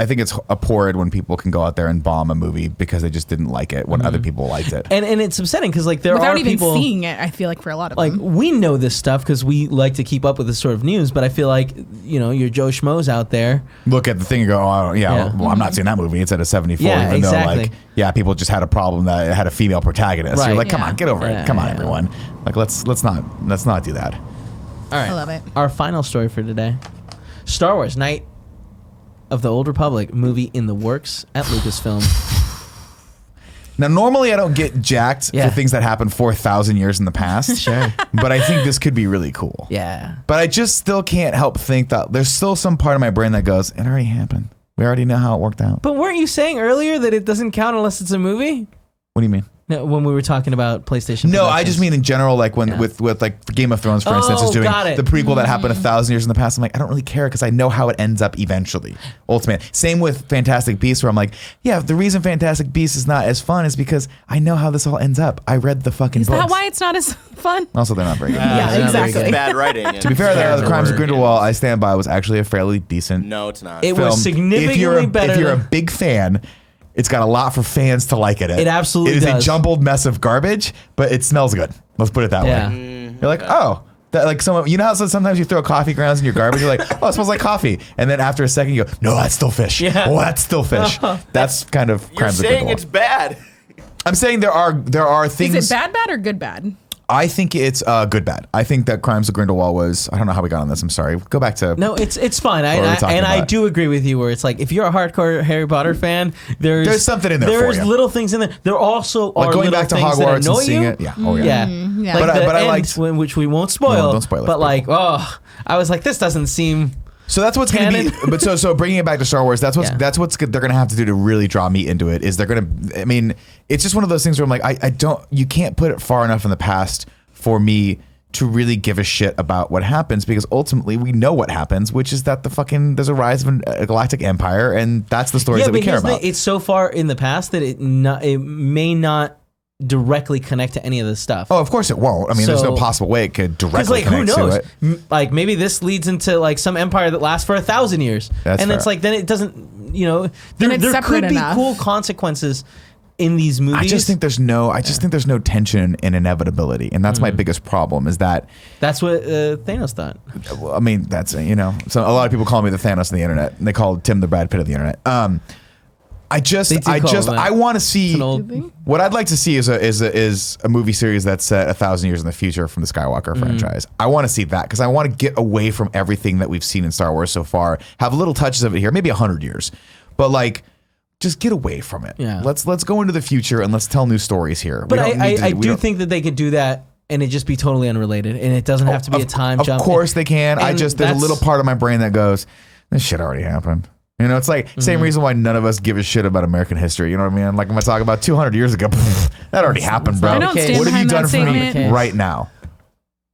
abhorrent when people can go out there and bomb a movie because they just didn't like it when other people liked it. And it's upsetting because like there Without are even people seeing it, I feel like for a lot of like them. we know this stuff because we like to keep up with this sort of news. But I feel like your Joe Schmoes out there. Look at the thing and go, oh yeah. Well, I'm not seeing that movie. It's at a 74. Yeah, even exactly. though like people just had a problem that it had a female protagonist. Right. You're like, come Yeah. on, get over Yeah, it. Come on, yeah. everyone. Like let's not do that. All right, I love it. Our final story for today: Star Wars Night of the Old Republic movie in the works at Lucasfilm. Now, normally I don't get jacked Yeah. for things that happened 4,000 years in the past. Sure. But I think this could be really cool. Yeah. But I just still can't help think that there's still some part of my brain that goes, it already happened. We already know how it worked out. But weren't you saying earlier that it doesn't count unless it's a movie? What do you mean? No, when we were talking about PlayStation. No, I Productions. just mean in general, like when Yeah. with like Game of Thrones, for instance, is Oh, doing got it. the prequel that happened 1,000 years in the past. I'm like, I don't really care because I know how it ends up eventually. Ultimately, same with Fantastic Beasts, where I'm like, yeah, the reason Fantastic Beasts is not as fun is because I know how this all ends up. I read the fucking Is books. that why it's not as fun? Also, they're not very good. Yeah, it's not very exactly. good. Bad writing. To be fair, Terrible the Crimes of word. Grindelwald, I stand by, was actually a fairly decent No, it's not. It film. was significantly better. If you're a than- big fan, it's got a lot for fans to like it. It absolutely It is does. a jumbled mess of garbage, but it smells good. Let's put it that Yeah. way. You're like, oh, that like someone. You know how sometimes you throw coffee grounds in your garbage. You're like, oh, it smells like coffee, and then after a second you go, no, that's still fish. Yeah. Oh, that's still fish. That's kind of You're Crimes of saying Grindelwald. it's bad. I'm saying there are things. Is it bad or good bad? I think it's good bad. I think that Crimes of Grindelwald was. I don't know how we got on this. I'm sorry. Go back to. No, it's fine. What are we talking I about? do agree with you. Where it's like if you're a hardcore Harry Potter fan, there's something in there for There's you. little things in there. There also Like are going little back to things that Hogwarts annoy and seeing you. it. Yeah. Oh yeah. Yeah, yeah. Like But the I end, liked- which we won't spoil. No, don't spoil it But for like, I was like, this doesn't seem. So that's what's going to be. Canon. But so bringing it back to Star Wars, that's Yeah. what's they're going to have to do to really draw me into it. Is they're going to. I mean, it's just one of those things where I'm like, I don't. You can't put it far enough in the past for me to really give a shit about what happens, because ultimately we know what happens, which is that there's a rise of a galactic empire, and that's the stories that we care about. It's so far in the past that it may not directly connect to any of this stuff. Oh, of course it won't. I mean, there's no So- possible way it could Because directly like who connect knows? to it. Like maybe this leads into like some empire that lasts for 1,000 years, That's and fair. it's like then it doesn't. There it's could separate be enough. cool consequences in these movies. I just think there's no tension in inevitability, and that's Mm-hmm. my biggest problem. Is that that's what Thanos thought. I mean, that's so a lot of people call me the Thanos of the internet, and they call Tim the Brad Pitt of the internet. I want to see an old- what I'd like to see is a movie series that's set 1,000 years in the future from the Skywalker franchise. I want to see that because I want to get away from everything that we've seen in Star Wars so far. Have little touches of it here, maybe 100 years, but like just get away from it. Yeah. Let's go into the future and let's tell new stories here. But I do think that they could do that and it just be totally unrelated, and it doesn't have to be a time jump. Of course they can. And there's a that's- little part of my brain that goes, this shit already happened. It's like same reason why none of us give a shit about American history. You know what I mean? Like when I talk about 200 years ago, that already happened, bro. I don't stand What have you behind done that for me statement. right now?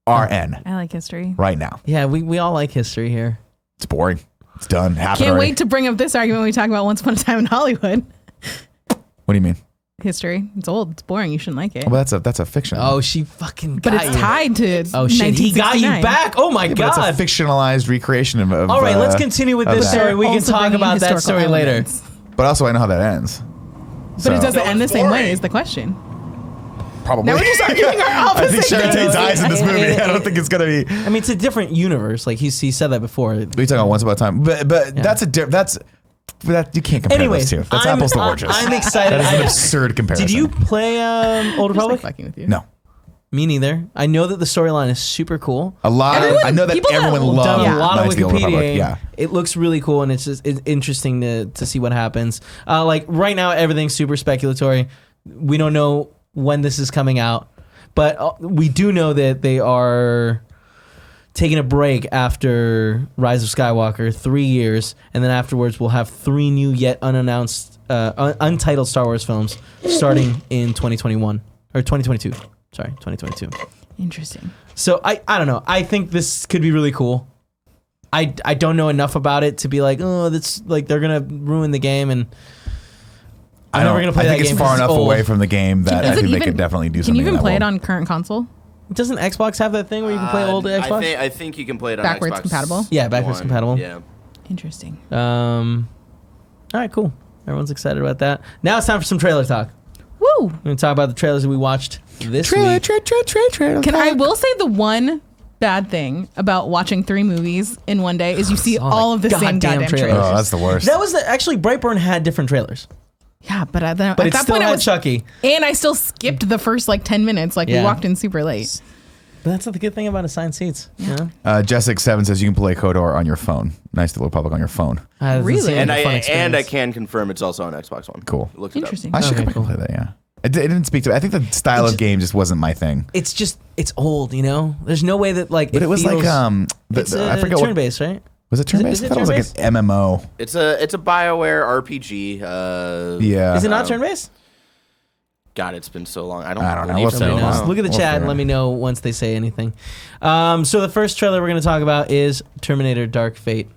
RN. I like history. Right now. Yeah, we all like history here. It's boring. It's done. Happened Can't already. wait to bring up this argument when we talk about Once Upon a Time in Hollywood. What do you mean? History. It's old. It's boring. You shouldn't like it. Well, that's a fiction. Oh, she fucking But got it's you. tied to. Oh shit, he got you 1969. back. Oh my Yeah, but god. it's a fictionalized recreation of All right, let's continue with of this that. story. We can Also talk bringing about that historical story later. elements. But also I know how that ends. But it doesn't No, end the it's same way. boring. Is the question. Probably. Now we're just arguing our I think opposite. Sharon Tate dies in this movie. I don't think it's gonna be. I mean, it's a different universe. Like he said that before. We talking about Once Upon a Time, but that you can't compare Anyways, those two. That's I'm- apples to oranges. I'm excited. That is an absurd comparison. Did you play Old I'm just, like, Republic? fucking with you. No. Me neither. I know that the storyline is super cool. A lot. I know that people have everyone done loves Done a lot of Knights the Old Republic. Wikipedia. Yeah. It looks really cool, and it's just interesting to see what happens. Like right now, everything's super speculatory. We don't know when this is coming out, but we do know that they are taking a break after Rise of Skywalker, 3 years, and then afterwards we'll have 3 new yet unannounced, untitled Star Wars films starting in 2021 or 2022. Sorry, 2022. Interesting. So I don't know. I think this could be really cool. I don't know enough about it to be like, oh, that's like they're gonna ruin the game, and I'm never gonna play that I think game. it's far 'cause enough old. away from the game that I Is it think they even- could definitely do Can something. you even in that play it world. on current console? Doesn't Xbox have that thing where you can play old Xbox? I think you can play it on Backwards Xbox compatible? Yeah, backwards One. compatible. Yeah. Interesting. All right, cool. Everyone's excited about that. Now it's time for some trailer talk. Woo! We're going to talk about the trailers that we watched this week. I will say the one bad thing about watching 3 movies in one day is you see all of the same goddamn trailers. Oh, that's the worst. That was actually Brightburn had different trailers. Yeah, but at that But it still point I had was Chucky. and I still skipped the first like 10 minutes. Like we walked in super late. But that's not the good thing about assigned seats. Yeah. Jessica 7 says you can play KOTOR on your phone. Nice to Republic on your phone. Really? And I can confirm it's also on Xbox One. Cool. Looked it up. Interesting. I should Okay, come back cool. and play that, yeah. It didn't speak to me. I think the style of game just wasn't my thing. It's just, it's old, you know? There's no way that, like, But it was feels, like, it's I forget what. turn-based, right? Was it turn-based? Is it I thought it was like an MMO. It's a BioWare RPG. Yeah. Is it not turn-based? God, it's been so long. I don't know. believe What's so. going on? Look at the We'll chat and figure let it me know once they say anything. So the first trailer we're going to talk about is Terminator Dark Fate.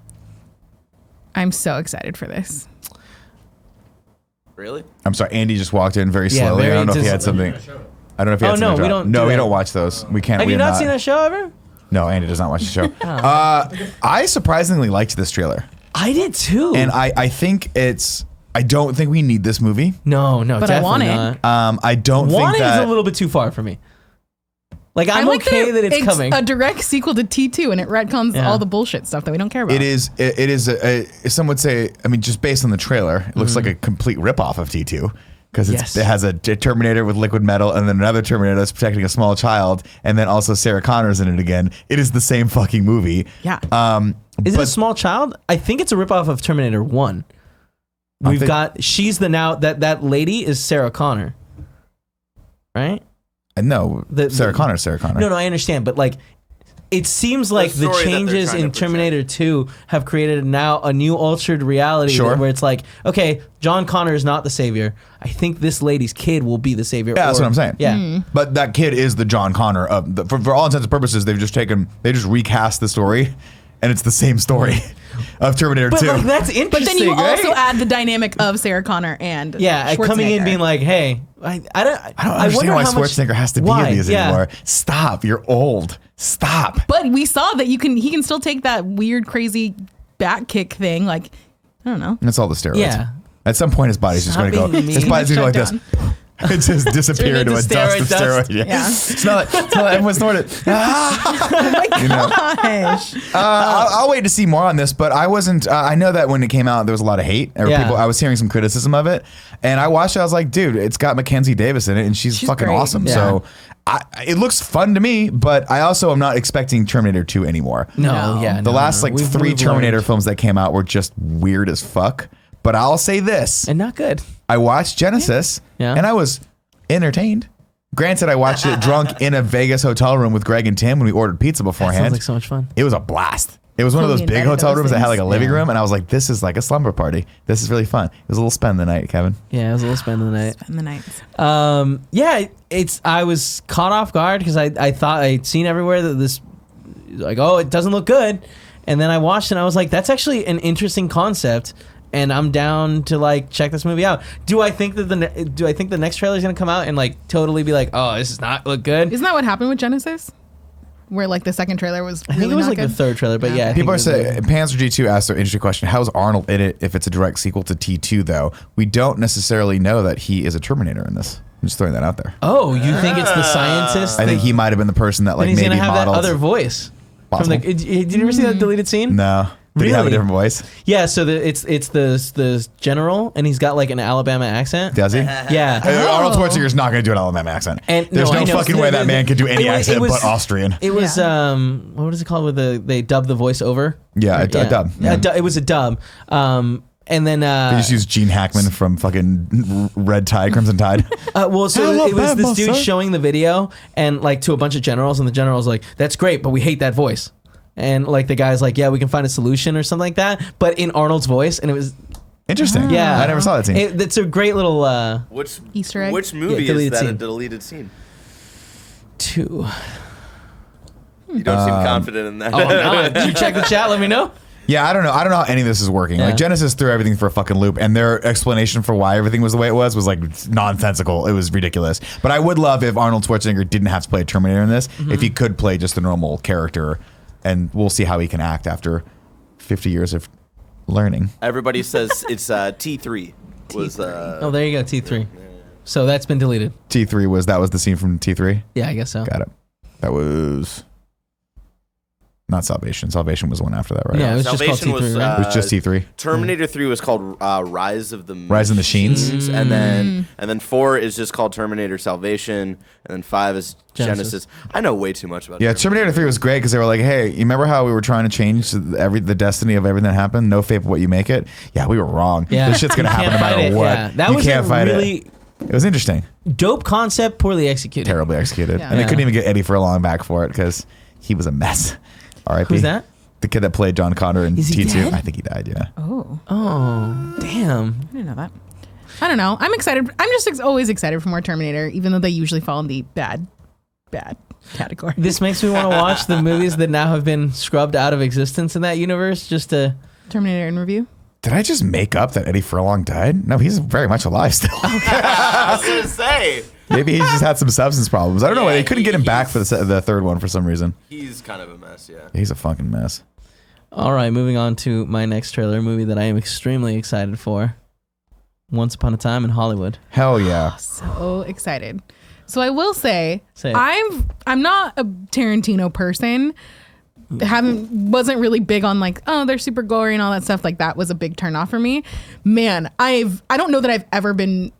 I'm so excited for this. Really? I'm sorry, Andy just walked in very Yeah, slowly. very I don't know if he had dis- something. I don't know if he had Oh, something. no, to we drop. don't No, do we that. don't watch those. We can't. Have we you have not seen that show ever? No, Andy does not watch the show. Oh. I surprisingly liked this trailer, I did too. and I think it's. I don't think we need this movie. No, But I definitely want it. not. I don't Want think it is that. a little bit too far for me. Like, I'm I like okay that it's coming. a direct sequel to T2 and it retcons Yeah. all the bullshit stuff that we don't care about. It is. It is. Some would say. I mean, just based on the trailer, it looks like a complete ripoff of T2 because Yes. it has a Terminator with liquid metal and then another Terminator that's protecting a small child, and then also Sarah Connor's in it again. It is the same fucking movie. Yeah. Is it a small child? I think it's a ripoff of Terminator 1. We've got, she's the now, that lady is Sarah Connor. Right? No, Sarah Connor. No, I understand, but like, it seems like the story that they're changes trying to in present. Terminator 2 have created now a new altered reality Sure. where it's like, okay, John Connor is not the savior. I think this lady's kid will be the savior. Yeah, that's what I'm saying. Yeah. But that kid is the John Connor of for all intents and purposes. They just recast the story, and it's the same story of Terminator But 2. like, that's interesting, But then you right? also add the dynamic of Sarah Connor and Yeah, coming in Schwarzenegger. being like, hey, I don't understand wonder why how much- Schwarzenegger has to be why? in these Yeah. anymore. Stop, you're old. Stop. But we saw that he can still take that weird, crazy back kick thing. Like, I don't know. That's all the steroids. Yeah. At some point, his body's just Stop going to go. being His mean. body's going to go like Shut this. It just disappear Turn into a into dust of steroid steroid. Yeah. Yeah. It's not like everyone's snorted. You know? Gosh. I'll wait to see more on this, but I wasn't. I know that when it came out, there was a lot of hate. Or Yeah. I was hearing some criticism of it, and I watched it. I was like, dude, it's got Mackenzie Davis in it, and she's fucking great. awesome. Yeah. So it looks fun to me, but I also am not expecting Terminator 2 anymore. No, yeah. The last like We've 3 Terminator learned. films that came out were just weird as fuck. But I'll say this: And not good. I watched Genesis, Yeah. and I was entertained. Granted, I watched it drunk in a Vegas hotel room with Greg and Tim when we ordered pizza That beforehand. sounds like so much fun. It was a blast. It was one of those Totally big invented hotel those rooms that had like a things. living Yeah. room, and I was like, "This is like a slumber party. This is really fun." It was a little spend the night, Kevin. Yeah, it was a little spend of the night. Spend the night. Yeah, I was caught off guard because I thought I'd seen everywhere that this, like, oh, it doesn't look good. And then I watched it and I was like, that's actually an interesting concept. And I'm down to like check this movie out. Do I think that the next trailer is gonna come out and like totally be like, oh, this does not look good? Isn't that what happened with Genesis? Where like the second trailer was I really think it was not like good? the third trailer, but yeah. I People are think it was saying Panzer G2 asked an interesting question: how is Arnold in it if it's a direct sequel to T2? Though we don't necessarily know that he is a Terminator in this. I'm just throwing that out there. Oh, you think it's the scientist? I think he might have been the person that and like he's maybe gonna have modeled. that other voice. Possible. Did you ever see that deleted scene? No, did he have a Really? different voice? Yeah, so it's the general, and he's got like an Alabama accent. Does he? Yeah. Arnold Schwarzenegger's not going to do an Alabama accent. And There's I no know. fucking way that man could do any It accent was- but Austrian. It was what was it called? Where they dubbed the voice over? Yeah, a dub. Yeah. It was a dub. And then They just used Gene Hackman from fucking Red Tide, Crimson Tide. well, so it was Alabama, this dude son. showing the video and like to a bunch of generals, and the general's like, "That's great, but we hate that voice." And like the guy's like, "Yeah, we can find a solution or something like that," but in Arnold's voice, and it was Interesting. yeah. I never saw that scene. It's a great little Which Easter egg? Which movie Yeah, is deleted that a scene. deleted scene? 2. You don't seem confident in that. Oh, I'm not. Did you check the chat? Let me know. Yeah, I don't know. I don't know how any of this is working. Yeah. Like Genesis threw everything for a fucking loop, and their explanation for why everything was the way it was like nonsensical. It was ridiculous. But I would love if Arnold Schwarzenegger didn't have to play a Terminator in this. If he could play just a normal character, and we'll see how he can act after 50 years of learning. Everybody says it's T3 was. Oh, there you go, T3. So that's been deleted. T3 was the scene from T3. Yeah, I guess so. Got it. That was not Salvation. Salvation was one after that, right? Yeah, it was Salvation just called T3. Right? It was just T3. Terminator 3 was called Rise of the Machines. and then 4 is just called Terminator Salvation, and then 5 is Genesis. I know way too much about. Yeah, Terminator 3 was great because they were like, "Hey, you remember how we were trying to change the destiny of everything that happened? No fate but what you make it." Yeah, we were wrong. Yeah. This shit's gonna You happen no can't matter fight it. what. Yeah. That you was can't a fight really it. It was interesting. dope concept, poorly executed. Terribly executed, Yeah. and they couldn't even get Eddie Furlong back for it because he was a mess. R.I.P. Who's that? The kid that played John Connor in Is he T2. dead? I think he died. Yeah. Oh, damn. I didn't know that. I don't know. I'm excited. I'm just always excited for more Terminator, even though they usually fall in the bad category. This makes me want to watch the movies that now have been scrubbed out of existence in that universe just to... Terminator in review. Did I just make up that Eddie Furlong died? No, he's very much alive still. I was gonna say Maybe he's just had some substance problems. I don't know. Yeah, They couldn't get him back for the third one for some reason. he's kind of a mess. Yeah. He's a fucking mess. All right, moving on to my next trailer, movie that I am extremely excited for. Once Upon a Time in Hollywood. Hell yeah. So excited. So I will say, Say it. I'm not a Tarantino person. Wasn't really big on like, oh, they're super gory and all that stuff. Like that was a big turn off for me. Man, I don't know that I've ever been.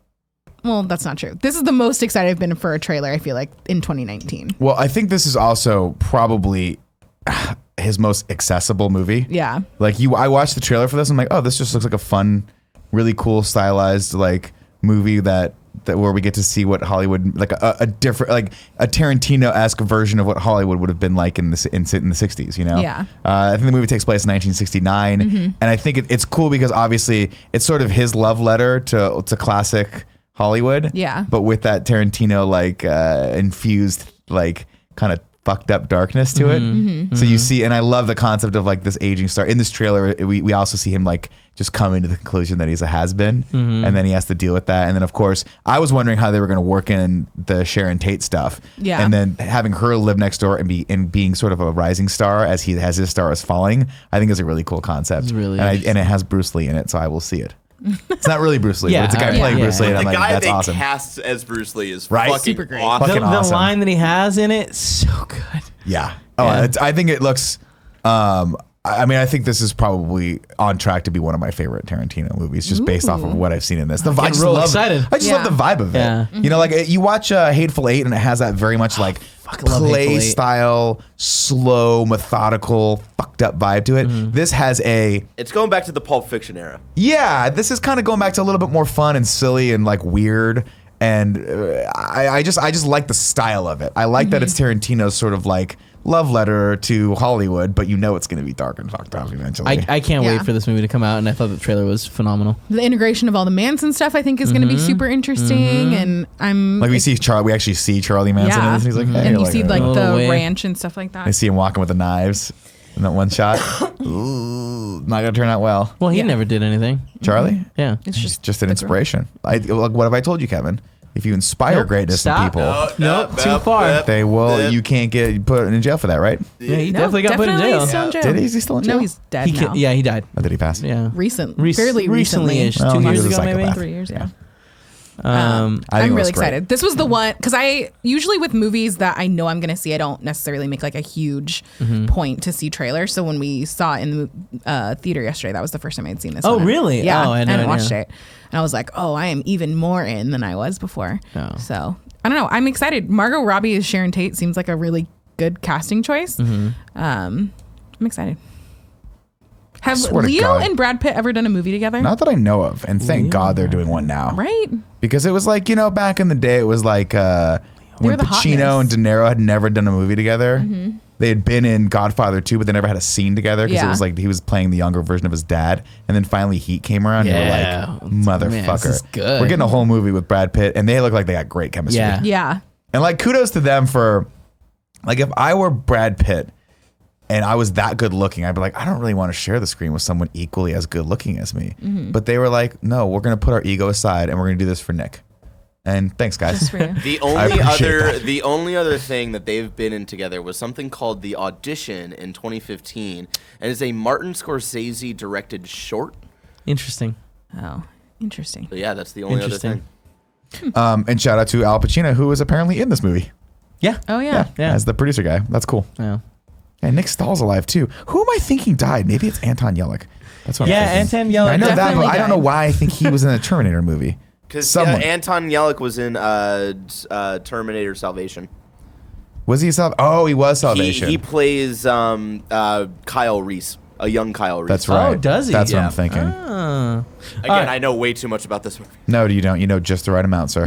Well, that's not true. This is the most excited I've been for a trailer, I feel like, in 2019. Well, I think this is also probably his most accessible movie. Yeah. Like I watched the trailer for this. I'm like, oh, this just looks like a fun, really cool, stylized like movie that where we get to see what Hollywood, like a different, like a Tarantino-esque version of what Hollywood would have been like in the 60s. You know? Yeah. I think the movie takes place in 1969, and I think it's cool because obviously it's sort of his love letter to classic Hollywood. Yeah. But with that Tarantino like infused like kind of fucked up darkness to it. So you see, and I love the concept of like this aging star. In this trailer, we also see him like just coming to the conclusion that he's a has-been, and then he has to deal with that. And then of course, I was wondering how they were going to work in the Sharon Tate stuff. Yeah. And then having her live next door and being sort of a rising star as his star is falling, I think is a really cool concept. It's really and it has Bruce Lee in it, so I will see it. It's not really Bruce Lee, Yeah, but it's a guy yeah, playing yeah. Bruce Lee, and The I'm like, guy that's they awesome. cast as Bruce Lee is Right? fucking Super great. awesome. Fucking The awesome. line that he has in it, so good. Yeah. Oh, Yeah. I think it looks. I mean, I think this is probably on track to be one of my favorite Tarantino movies, just based off of what I've seen in this. I just real love. excited. I just Yeah. love the vibe of it. Yeah. You know, like you watch Hateful Eight, and it has that very much like fucking love Hateful play Eight. style, slow, methodical, fucked up vibe to it. This has a It's going back to the Pulp Fiction era. yeah. This is kind of going back to a little bit more fun and silly and like weird. And I just like the style of it. I like that it's Tarantino's sort of like love letter to Hollywood, but you know it's going to be dark and fucked up eventually. I can't Yeah. wait for this movie to come out, and I thought the trailer was phenomenal. The integration of all the Manson stuff, I think, is going to be super interesting. And I'm like we actually see Charlie Manson in this, and he's like, hey, and you like, see like Oh, the way. ranch and stuff like I that. see him walking with the knives in that one shot. Ooh, not gonna turn out well. Well, he Yeah. never did anything. Charlie, Yeah. It's he's just just an inspiration. Look, what have I told you, Kevin? If you inspire Nope, greatness stop. in people, Nope, too far. they will. You can't get put in jail for that, right? Yeah, he No, definitely got put in jail. still in jail. Did he? Is he still in jail? No, he's dead He now. he died. Or did he pass? Yeah. Fairly recently-ish. Well, 2 he years was a ago, maybe. psychopath. 3 years, yeah. I think I'm it was really great. excited. This was the one because I usually with movies that I know I'm going to see, I don't necessarily make like a huge point to see trailers. So when we saw it in the theater yesterday, that was the first time I'd seen this. Oh, one. really? Yeah, Oh, I had no hadn't watched idea. it, and I was like, oh, I am even more in than I was before. Oh. So I don't know. I'm excited. Margot Robbie as Sharon Tate seems like a really good casting choice. I'm excited. Have swear to Leo God. and Brad Pitt ever done a movie together? Not that I know of, and thank God they're doing one now. Right? Because it was like, you know, back in the day, it was like when the Pacino hotness. and De Niro had never done a movie together. They had been in Godfather 2, but they never had a scene together because it Yeah. was like he was playing the younger version of his dad. And then finally Heat came around and Yeah. you were like, motherfucker. Man, this is good. We're getting a whole movie with Brad Pitt, and they look like they got great chemistry. Yeah. Yeah. And like kudos to them for, like, if I were Brad Pitt and I was that good looking, I'd be like, I don't really want to share the screen with someone equally as good looking as me. But they were like, no, we're going to put our ego aside and we're going to do this for Nick. And thanks, guys. Just for you. The only other thing that they've been in together was something called The Audition in 2015, and it's a Martin Scorsese directed short. Interesting. Oh, interesting. So yeah, that's the only other thing. And shout out to Al Pacino, who is apparently in this movie. Yeah. Oh yeah. Yeah. As the producer guy. That's cool. Yeah. And Nick Stahl's alive too. Who am I thinking died? Maybe it's Anton Yelchin. That's what I'm thinking. Anton Yelchin. I know that, but Definitely I don't know died. why I think he was in a Terminator movie. Because Someone. Anton Yelchin was in Terminator Salvation. Was he he was Salvation. He plays Kyle Reese, a young Kyle Reese. That's right. Oh, does he? That's what Yeah. I'm thinking. Ah. Again, I know way too much about this movie. No, you don't. You know just the right amount, sir.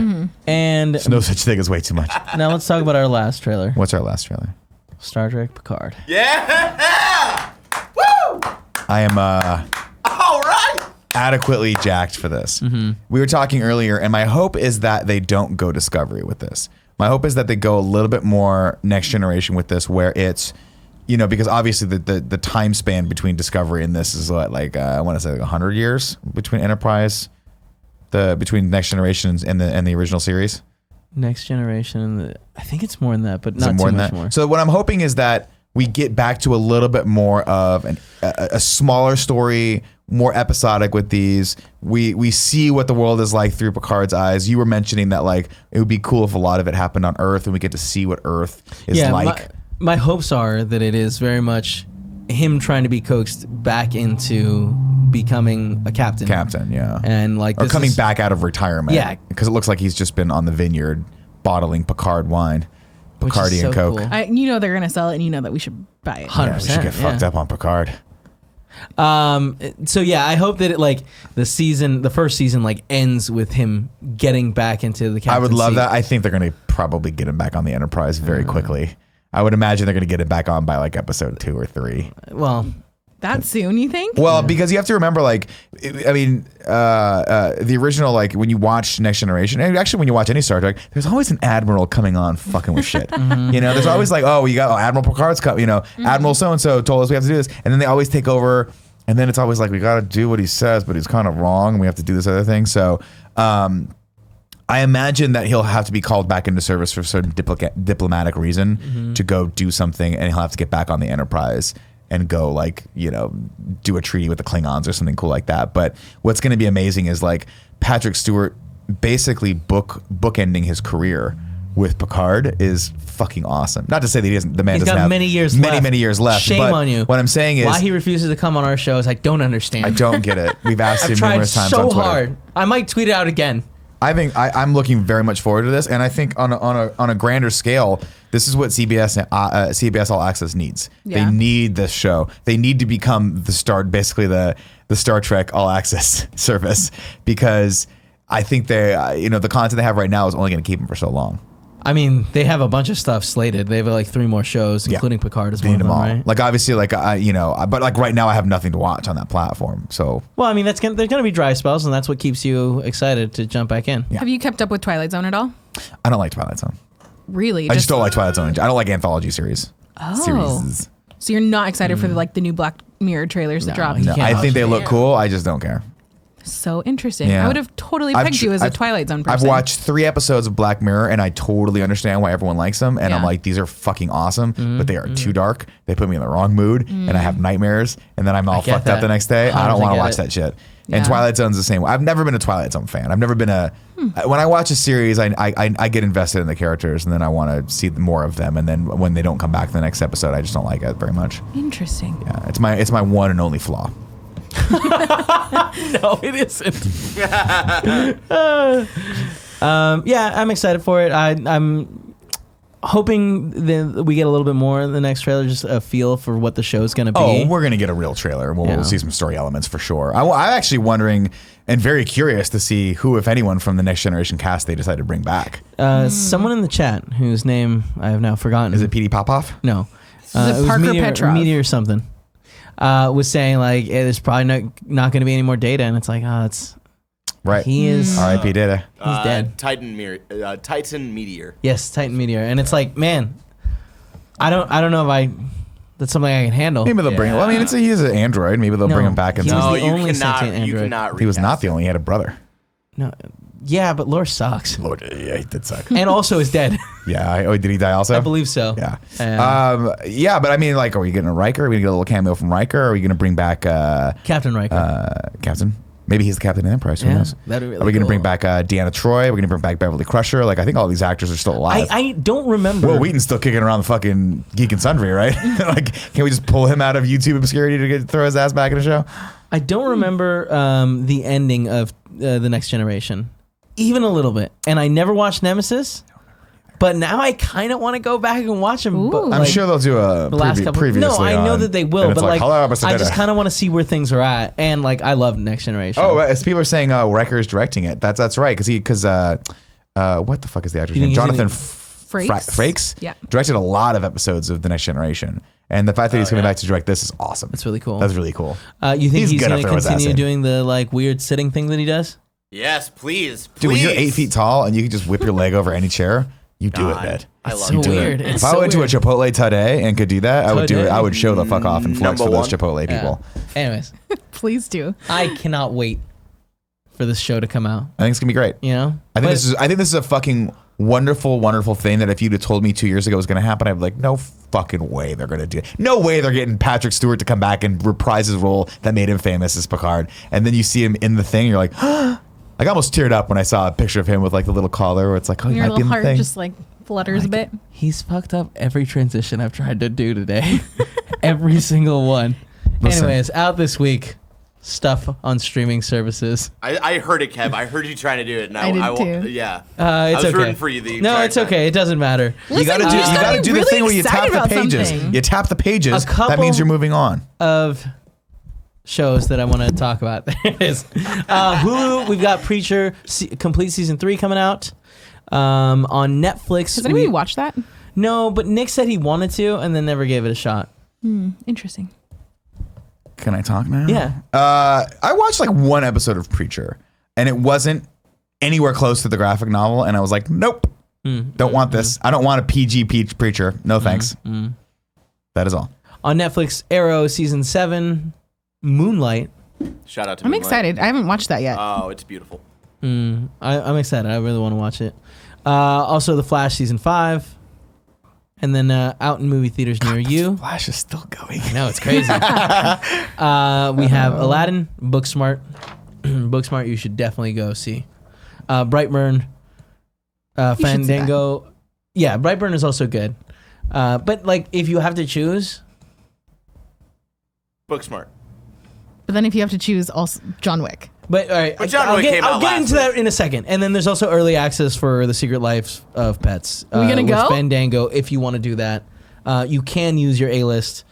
And There's no such thing as way too much. now let's talk about our last trailer. What's our last trailer? Star Trek Picard. Yeah! Woo! I am All right! adequately jacked for this. We were talking earlier, and my hope is that they don't go Discovery with this. My hope is that they go a little bit more Next Generation with this, where it's, because obviously the time span between Discovery and this is what, like I want to say like 100 years between Enterprise, between Next Generation and the original series. Next Generation. I think it's more than that, but Is it not more too than much that? more. So what I'm hoping is that we get back to a little bit more of a smaller story, more episodic with these. We see what the world is like through Picard's eyes. You were mentioning that like it would be cool if a lot of it happened on Earth and we get to see what Earth is like. My hopes are that it is very much him trying to be coaxed back into becoming a captain. Yeah. And like Or this coming is- back out of retirement. Yeah. Because it looks like he's just been on the vineyard bottling Picard wine. which is Bacardi so and Coke. cool. They're gonna sell it, and that we should buy it. 100%. Yeah, we should get fucked up on Picard. So yeah, I hope that it like the first season like ends with him getting back into the captain. I would love that. I think they're going to probably get him back on the Enterprise very quickly. I would imagine they're going to get it back on by like episode 2 or 3. Well, That soon, you think? Well, because you have to remember, like, the original, like, when you watch Next Generation, and actually when you watch any Star Trek, there's always an admiral coming on fucking with shit. There's always like, Admiral Picard's coming, Admiral so-and-so told us we have to do this. And then they always take over, and then it's always like, we got to do what he says, but he's kind of wrong, and we have to do this other thing. So, I imagine that he'll have to be called back into service for a certain diplomatic reason to go do something, and he'll have to get back on the Enterprise and go do a treaty with the Klingons or something cool like that. But what's going to be amazing is like Patrick Stewart basically bookending his career with Picard is fucking awesome. Not to say that he doesn't. The man he's doesn't got have many years left. Shame but on you. What I'm saying is, why he refuses to come on our shows, I don't understand. I don't get it. We've asked I've him tried numerous times so on Twitter. hard. I might tweet it out again. I think I'm looking very much forward to this, and I think on a grander scale, this is what CBS All Access needs. Yeah. They need this show. They need to become the Star Trek All Access service, because I think the content they have right now is only going to keep them for so long. I mean, they have a bunch of stuff slated. They have like 3 more shows, including Picard as They one need of them them, all. right? Like obviously, but like right now, I have nothing to watch on that platform. So Well, I mean, there's going to be dry spells, and that's what keeps you excited to jump back in. Yeah. Have you kept up with Twilight Zone at all? I don't like Twilight Zone. Really? I just don't like Twilight Zone. I don't like anthology series. Oh. Series. So you're not excited for the new Black Mirror trailers that dropped? You No, can't I watch think they it. look cool. I just don't care. So interesting. Yeah. I would have totally pegged you as a Twilight Zone person. I've watched 3 episodes of Black Mirror, and I totally understand why everyone likes them. And I'm Yeah. like, these are fucking awesome, but they are too dark. They put me in the wrong mood, and I have nightmares, and then I'm all get fucked up that. the next day. I don't 100% want to get watch it. that shit. Yeah. And Twilight Zone's the same way. I've never been a Twilight Zone fan. I've never been when I watch a series, I get invested in the characters, and then I want to see more of them. And then when they don't come back to the next episode, I just don't like it very much. Interesting. Yeah, it's my one and only flaw. No, it isn't. Yeah, I'm excited for it. I'm hoping that we get a little bit more in the next trailer, just a feel for what the show's going to be. Oh, we're going to get a real trailer. We'll see some story elements for sure. I'm actually wondering and very curious to see who, if anyone, from the Next Generation cast they decided to bring back. Someone in the chat whose name I have now forgotten. Is it Petey Popoff? No. Is it was Parker Meteor, Petrov? Meteor something. Was saying like, there's probably not going to be any more Data, and it's like, it's Right. he is R.I.P. Data. he's dead. Titan Meteor. Yes, Titan Meteor, and it's like, man, I don't know if that's something I can handle. Maybe they'll bring him. Well, I mean, he's an android. Maybe they'll No, bring him back. And he was No, the you only cannot. sentient You android. cannot. he was not recast the only. He had a brother. No, Yeah, but Lore sucks. Lord, yeah, he did suck. And also is dead. Yeah. Did he die also? I believe so. Yeah. Yeah. But I mean, like, are we getting a Riker? Are we going to get a little cameo from Riker? Are we going to bring back Captain Riker. Captain? Maybe he's the Captain of the Enterprise. Who Yeah, knows? that'd be really Are we going to cool. bring back Deanna Troi? Are we going to bring back Beverly Crusher? Like, I think all these actors are still alive. I don't remember. Will Wheaton's still kicking around the fucking Geek and Sundry, right? Like, can we just pull him out of YouTube obscurity to throw his ass back in a show? I don't remember the ending of The Next Generation, even a little bit. And I never watched Nemesis, but now I kind of want to go back and watch them. But, Ooh. I'm sure they'll do a the last couple. previously. No, I know on, that they and will, it's but like, hello, Mr. I just Data. kind of want to see where things are at. And like, I love Next Generation. Oh, as people are saying, Riker is directing it. That's right, because what the fuck is the actor's You name? think he's Jonathan Frakes? Frakes. Yeah. Directed a lot of episodes of The Next Generation, and the fact that he's coming back to direct this is awesome. That's really cool. That's really cool. You think he's good going up to there with continue acid. doing the like weird sitting thing that he does? Yes, please. Dude, when you're 8 feet tall and you can just whip your leg over any chair, you do it, God, man. I love so it. weird. If It's I so went weird. to a Chipotle today and could do that, I would do it. Today? I would show the fuck off and flex Number for those one. Chipotle Yeah. people. Anyways, Please do. I cannot wait for this show to come out. I think it's gonna be great. You know, I think But- this is a fucking wonderful, wonderful thing that if you'd have told me 2 years ago it was gonna happen, I'd be like, no fucking way they're gonna do it. No way they're getting Patrick Stewart to come back and reprise his role that made him famous as Picard. And then you see him in the thing, you're like, like I almost teared up when I saw a picture of him with like the little collar where it's like, oh, you Your might be little in the heart thing. just like flutters a bit. He's fucked up every transition I've tried to do today. Every single one. Listen. Anyways, out this week, stuff on streaming services. I heard it, Kev. I heard you trying to do it. And I did too. Yeah. It's I was okay. rooting for you. The No, entire it's time. okay. It doesn't matter. You gotta Listen, do, you you just gotta gotta do be the thing really where you tap excited the about pages. something. You tap the pages. A couple- That means you're moving on. Of shows that I want to talk about. There it is. Hulu, we've got Preacher complete season 3 coming out. On Netflix. Has anybody watched that? No, but Nick said he wanted to and then never gave it a shot. Interesting. Can I talk now? Yeah. I watched like one episode of Preacher, and it wasn't anywhere close to the graphic novel, and I was like, nope, don't want this. I don't want a PG Preacher. No thanks. That is all. On Netflix, Arrow season 7, Moonlight. Shout out to I'm Moonlight. excited. I haven't watched that yet. Oh, it's beautiful. I'm excited. I really want to watch it. Also, The Flash season 5, and then out in movie theaters near you. Flash is still going. No, it's crazy. We have Aladdin, Booksmart. Booksmart, you should definitely go see. Brightburn, should see Fandango. Yeah, Brightburn is also good. But like, if you have to choose, Booksmart. But then if you have to choose, also John Wick. but all right, But John I'll Wick came I'll out get last into that in a second. And then there's also early access for The Secret Life of Pets. Are we gonna with go? Fandango, if you want to do that. You can use your A-list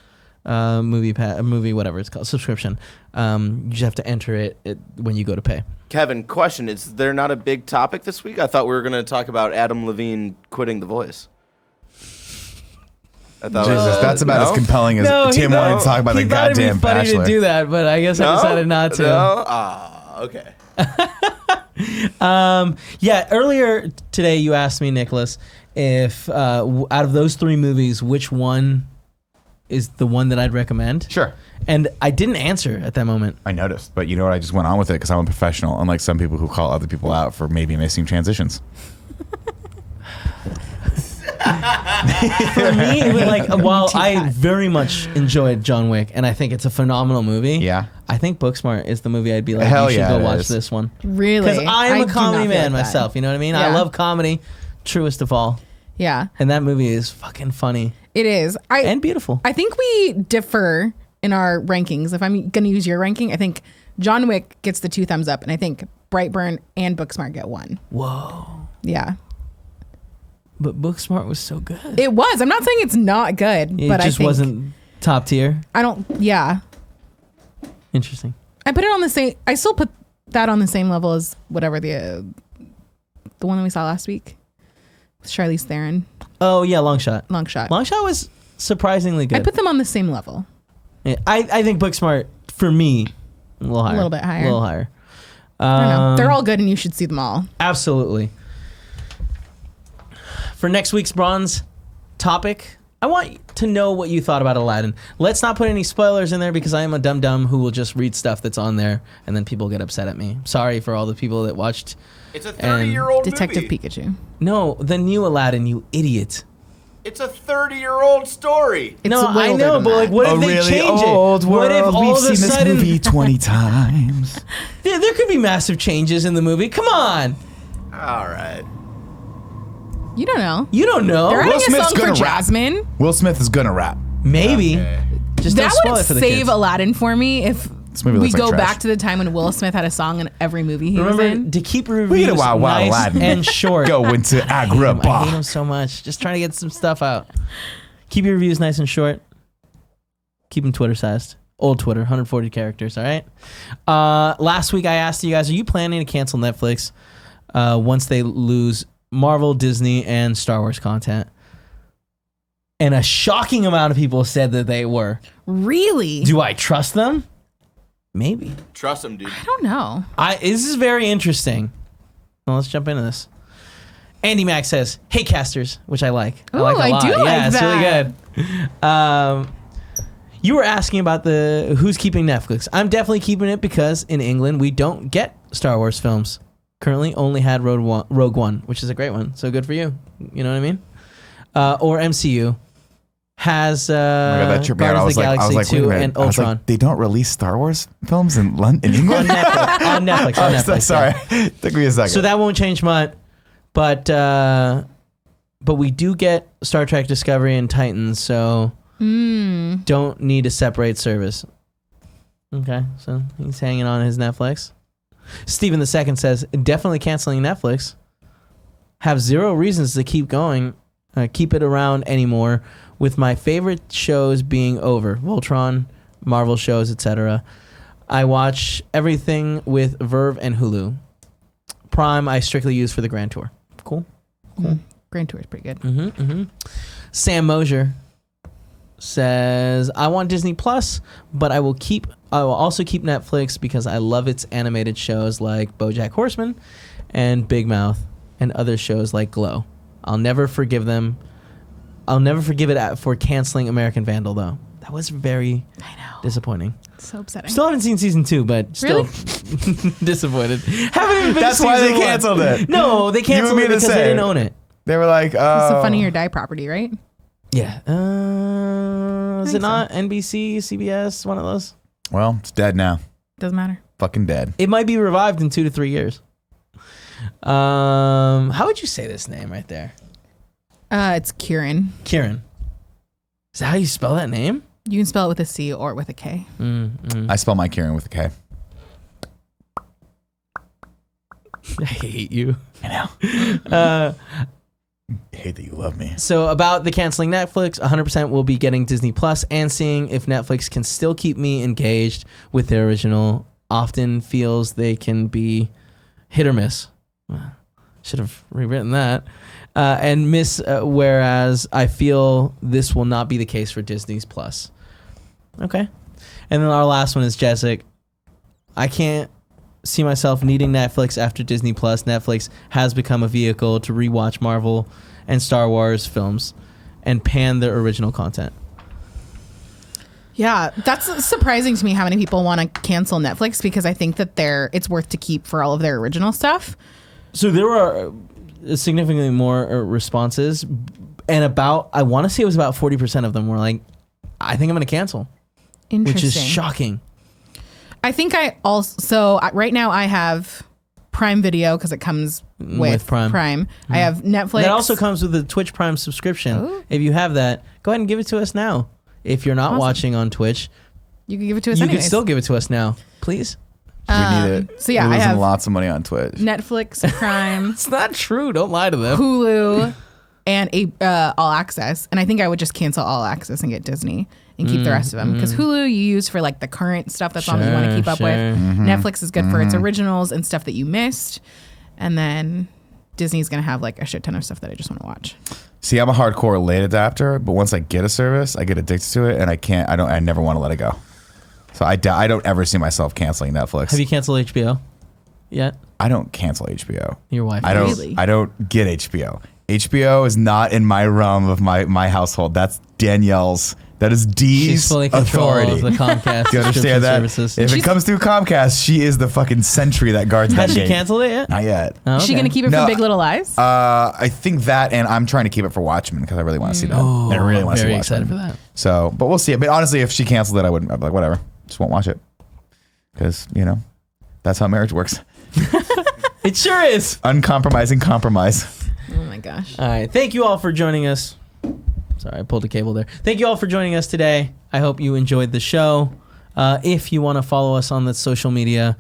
movie, whatever it's called, subscription. You just have to enter it when you go to pay. Kevin, question: is there not a big topic this week? I thought we were going to talk about Adam Levine quitting The Voice. I thought Jesus, that's about as compelling as Tim wanted to talk about the goddamn It'd be funny Bachelor. to do that, but I guess I decided not to. No? Okay. Yeah, earlier today you asked me, Nicholas, if out of those 3 movies, which one is the one that I'd recommend? Sure. And I didn't answer at that moment. I noticed, but you know what? I just went on with it because I'm a professional, unlike some people who call other people out for maybe missing transitions. For me, it was like, while I very much enjoyed John Wick, and I think it's a phenomenal movie. Yeah. I think Booksmart is the movie I'd be like, Hell you should yeah, go it watch is. this one. Really? Because I'm I a do comedy not feel man like that. myself. You know what I mean? I Yeah. love comedy, truest of all. Yeah, And that movie is fucking funny it is. and beautiful. I think we differ in our rankings. If I'm going to use your ranking, I think John Wick gets the 2 thumbs up, and I think Brightburn and Booksmart get 1. Whoa. Yeah, But Booksmart was so good. it was. I'm not saying it's not good, It but just I think wasn't top tier. I don't. Yeah, Interesting. I put it on the same. I still put that on the same level as whatever the one that we saw last week with Charlize Theron. Oh, yeah, Long Shot. Long Shot. Long Shot was surprisingly good. I put them on the same level. Yeah, I think Booksmart, for me, a little higher. little bit higher. A little higher. I don't know. They're all good, and you should see them all. Absolutely. For next week's bronze topic, I want to know what you thought about Aladdin. Let's not put any spoilers in there because I am a dum-dum who will just read stuff that's on there and then people get upset at me. Sorry for all the people that watched. It's a 30-year-old Detective movie. Pikachu. No, the new Aladdin, you idiot. It's a 30-year-old story. It's No, way I older know, than but like, that. what if A they really change old it? world. What if all We've of a seen this sudden movie 20 times. there could be massive changes in the movie? Come on, All right. You don't know. you don't know. They're adding a Smith's song for gonna rap. Jasmine. Will Smith is gonna rap. Maybe. Okay. Just That don't spoil would it for the save kids. Aladdin for me if movie we looks like go trash. back to the time when Will Smith had a song in every movie he was Remember in. to keep We reviews get a wild, wild nice Aladdin. and short. Go into I hate him Agrabah. so much. Just trying to get some stuff out. Keep your reviews nice and short. Keep them Twitter sized. Old Twitter, 140 characters. All right. Last week I asked you guys, are you planning to cancel Netflix once they lose Marvel, Disney, and Star Wars content? And a shocking amount of people said that they were. Really? Do I trust them? Maybe. Trust him, dude. I don't know. This is very interesting. Well, let's jump into this. Andy Mack says, "Hey casters," which I like. Ooh, I like a I lot. do like yeah, it's that. really good. You were asking about the who's keeping Netflix. I'm definitely keeping it because in England we don't get Star Wars films. Currently, only had Rogue One, which is a great one. So good for you. You know what I mean? Or MCU has Oh my God, that tripped me out. Guardians of the Galaxy wait a 2 minute. and I was like, Ultron. they don't release Star Wars films in England? on Netflix. On Netflix. On Oh, Netflix. sorry. yeah. Took me a second. So that won't change much, but we do get Star Trek Discovery and Titans, so don't need a separate service. Okay, so he's hanging on his Netflix. Steven II says, definitely canceling Netflix. Have zero reasons to keep going, keep it around anymore, with my favorite shows being over. Voltron, Marvel shows, etc. I watch everything with Verve and Hulu. Prime I strictly use for the Grand Tour. Cool. Grand Tour is pretty good. Sam Mosier says, I want Disney Plus, but I will also keep Netflix because I love its animated shows like BoJack Horseman and Big Mouth and other shows like Glow. I'll never forgive it for canceling American Vandal though. That was very disappointing. So upsetting. Still haven't seen season 2, but still disappointed. Haven't even finished That's why they season 1. canceled it. No, they canceled me it the because they same. didn't own it. They were like, It's a Funny or Die property, right? Yeah. Is think it not NBC, CBS, one of those? well, it's dead now. Doesn't matter. Fucking dead. It might be revived in 2 to 3 years. How would you say this name right there? It's Kieran. Kieran. Is that how you spell that name? You can spell it with a C or with a K. I spell my Kieran with a K. I hate you. I know. I hate that you love me. So about the canceling Netflix, 100% will be getting Disney Plus and seeing if Netflix can still keep me engaged with their original. Often feels they can be hit or miss. Should have rewritten that. And miss, whereas I feel this will not be the case for Disney's Plus. Okay. And then our last one is Jessic. I can't see myself needing Netflix after Disney Plus. Netflix has become a vehicle to rewatch Marvel and Star Wars films and pan their original content. Yeah, that's surprising to me how many people want to cancel Netflix because I think that it's worth to keep for all of their original stuff. So there were significantly more responses, and I want to say it was about 40% of them were like, I think I'm going to cancel, which is shocking. I think right now I have Prime Video because it comes with Prime. I have Netflix. That also comes with the Twitch Prime subscription. Ooh. If you have that, go ahead and give it to us now. If you're not watching on Twitch, you can give it to us you anyways. can still give it to us now, please. We need it. So yeah, We're I losing have lots of money on Twitch. Netflix, Prime, It's not true. Don't lie to them. Hulu, and All Access. And I think I would just cancel All Access and get Disney and keep the rest of them because Hulu you use for like the current stuff that's on that you want to keep up with. Netflix is good for its originals and stuff that you missed, and then Disney's gonna have like a shit ton of stuff that I just want to watch. See, I'm a hardcore late adapter, but once I get a service, I get addicted to it, and I never want to let it go. So I don't ever see myself canceling Netflix. Have you canceled HBO yet? I don't cancel HBO. Your wife. I don't. Really? I don't get HBO. HBO is not in my realm of my household. That's Danielle's. That is D's She's fully control authority. of the Comcast Do you understand that? services. If it comes through Comcast, she is the fucking sentry that guards that Has she gate. canceled it yet? Not yet. Oh, Is she okay. gonna keep it No, for Big Little Lies? I think that, and I'm trying to keep it for Watchmen because I really want to see that. Oh, I really want to see very Watchmen. excited for that. So, but we'll see. But honestly, if she canceled it, I wouldn't. I'd be like, whatever, just won't watch it because that's how marriage works. It sure is. Uncompromising compromise. Oh my gosh. All right. Thank you all for joining us. Sorry, I pulled a cable there. Thank you all for joining us today. I hope you enjoyed the show. If you want to follow us on the social media,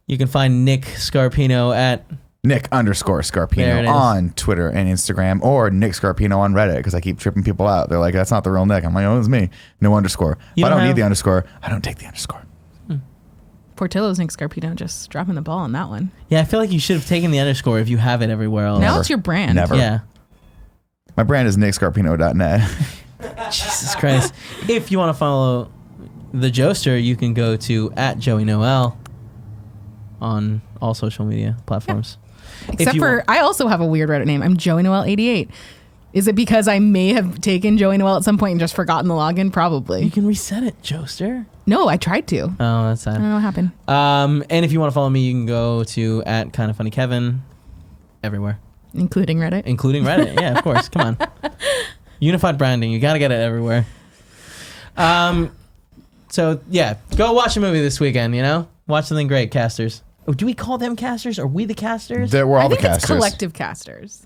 you can find Nick Scarpino at Nick_Scarpino on Twitter and Instagram, or Nick Scarpino on Reddit because I keep tripping people out. They're like, that's not the real Nick. I'm like, oh, it's me. No underscore. You If I don't don't need have- the underscore, I don't take the underscore. Portillo's Nick Scarpino just dropping the ball on that one. Yeah, I feel like you should have taken the underscore if you have it everywhere else. Now it's your brand. Never. Yeah. My brand is nickscarpino.net. Jesus Christ. If you want to follow the Joester, you can go to @JoeyNoel on all social media platforms. Except for, I also have a weird Reddit name. I'm Joey Noel 88. Is it because I may have taken Joey Noel at some point and just forgotten the login? Probably. You can reset it, Joester. No, I tried to. Oh, that's I sad. don't know what happened. And if you want to follow me, you can go to @KindaFunnyKevin everywhere, Including Reddit. including Reddit. Yeah, of course. Come on. Unified branding. You got to get it everywhere. So, yeah, go watch a movie this weekend, Watch something great, casters. Oh, do we call them casters? Are we the casters? We're all I the think it's casters. collective casters.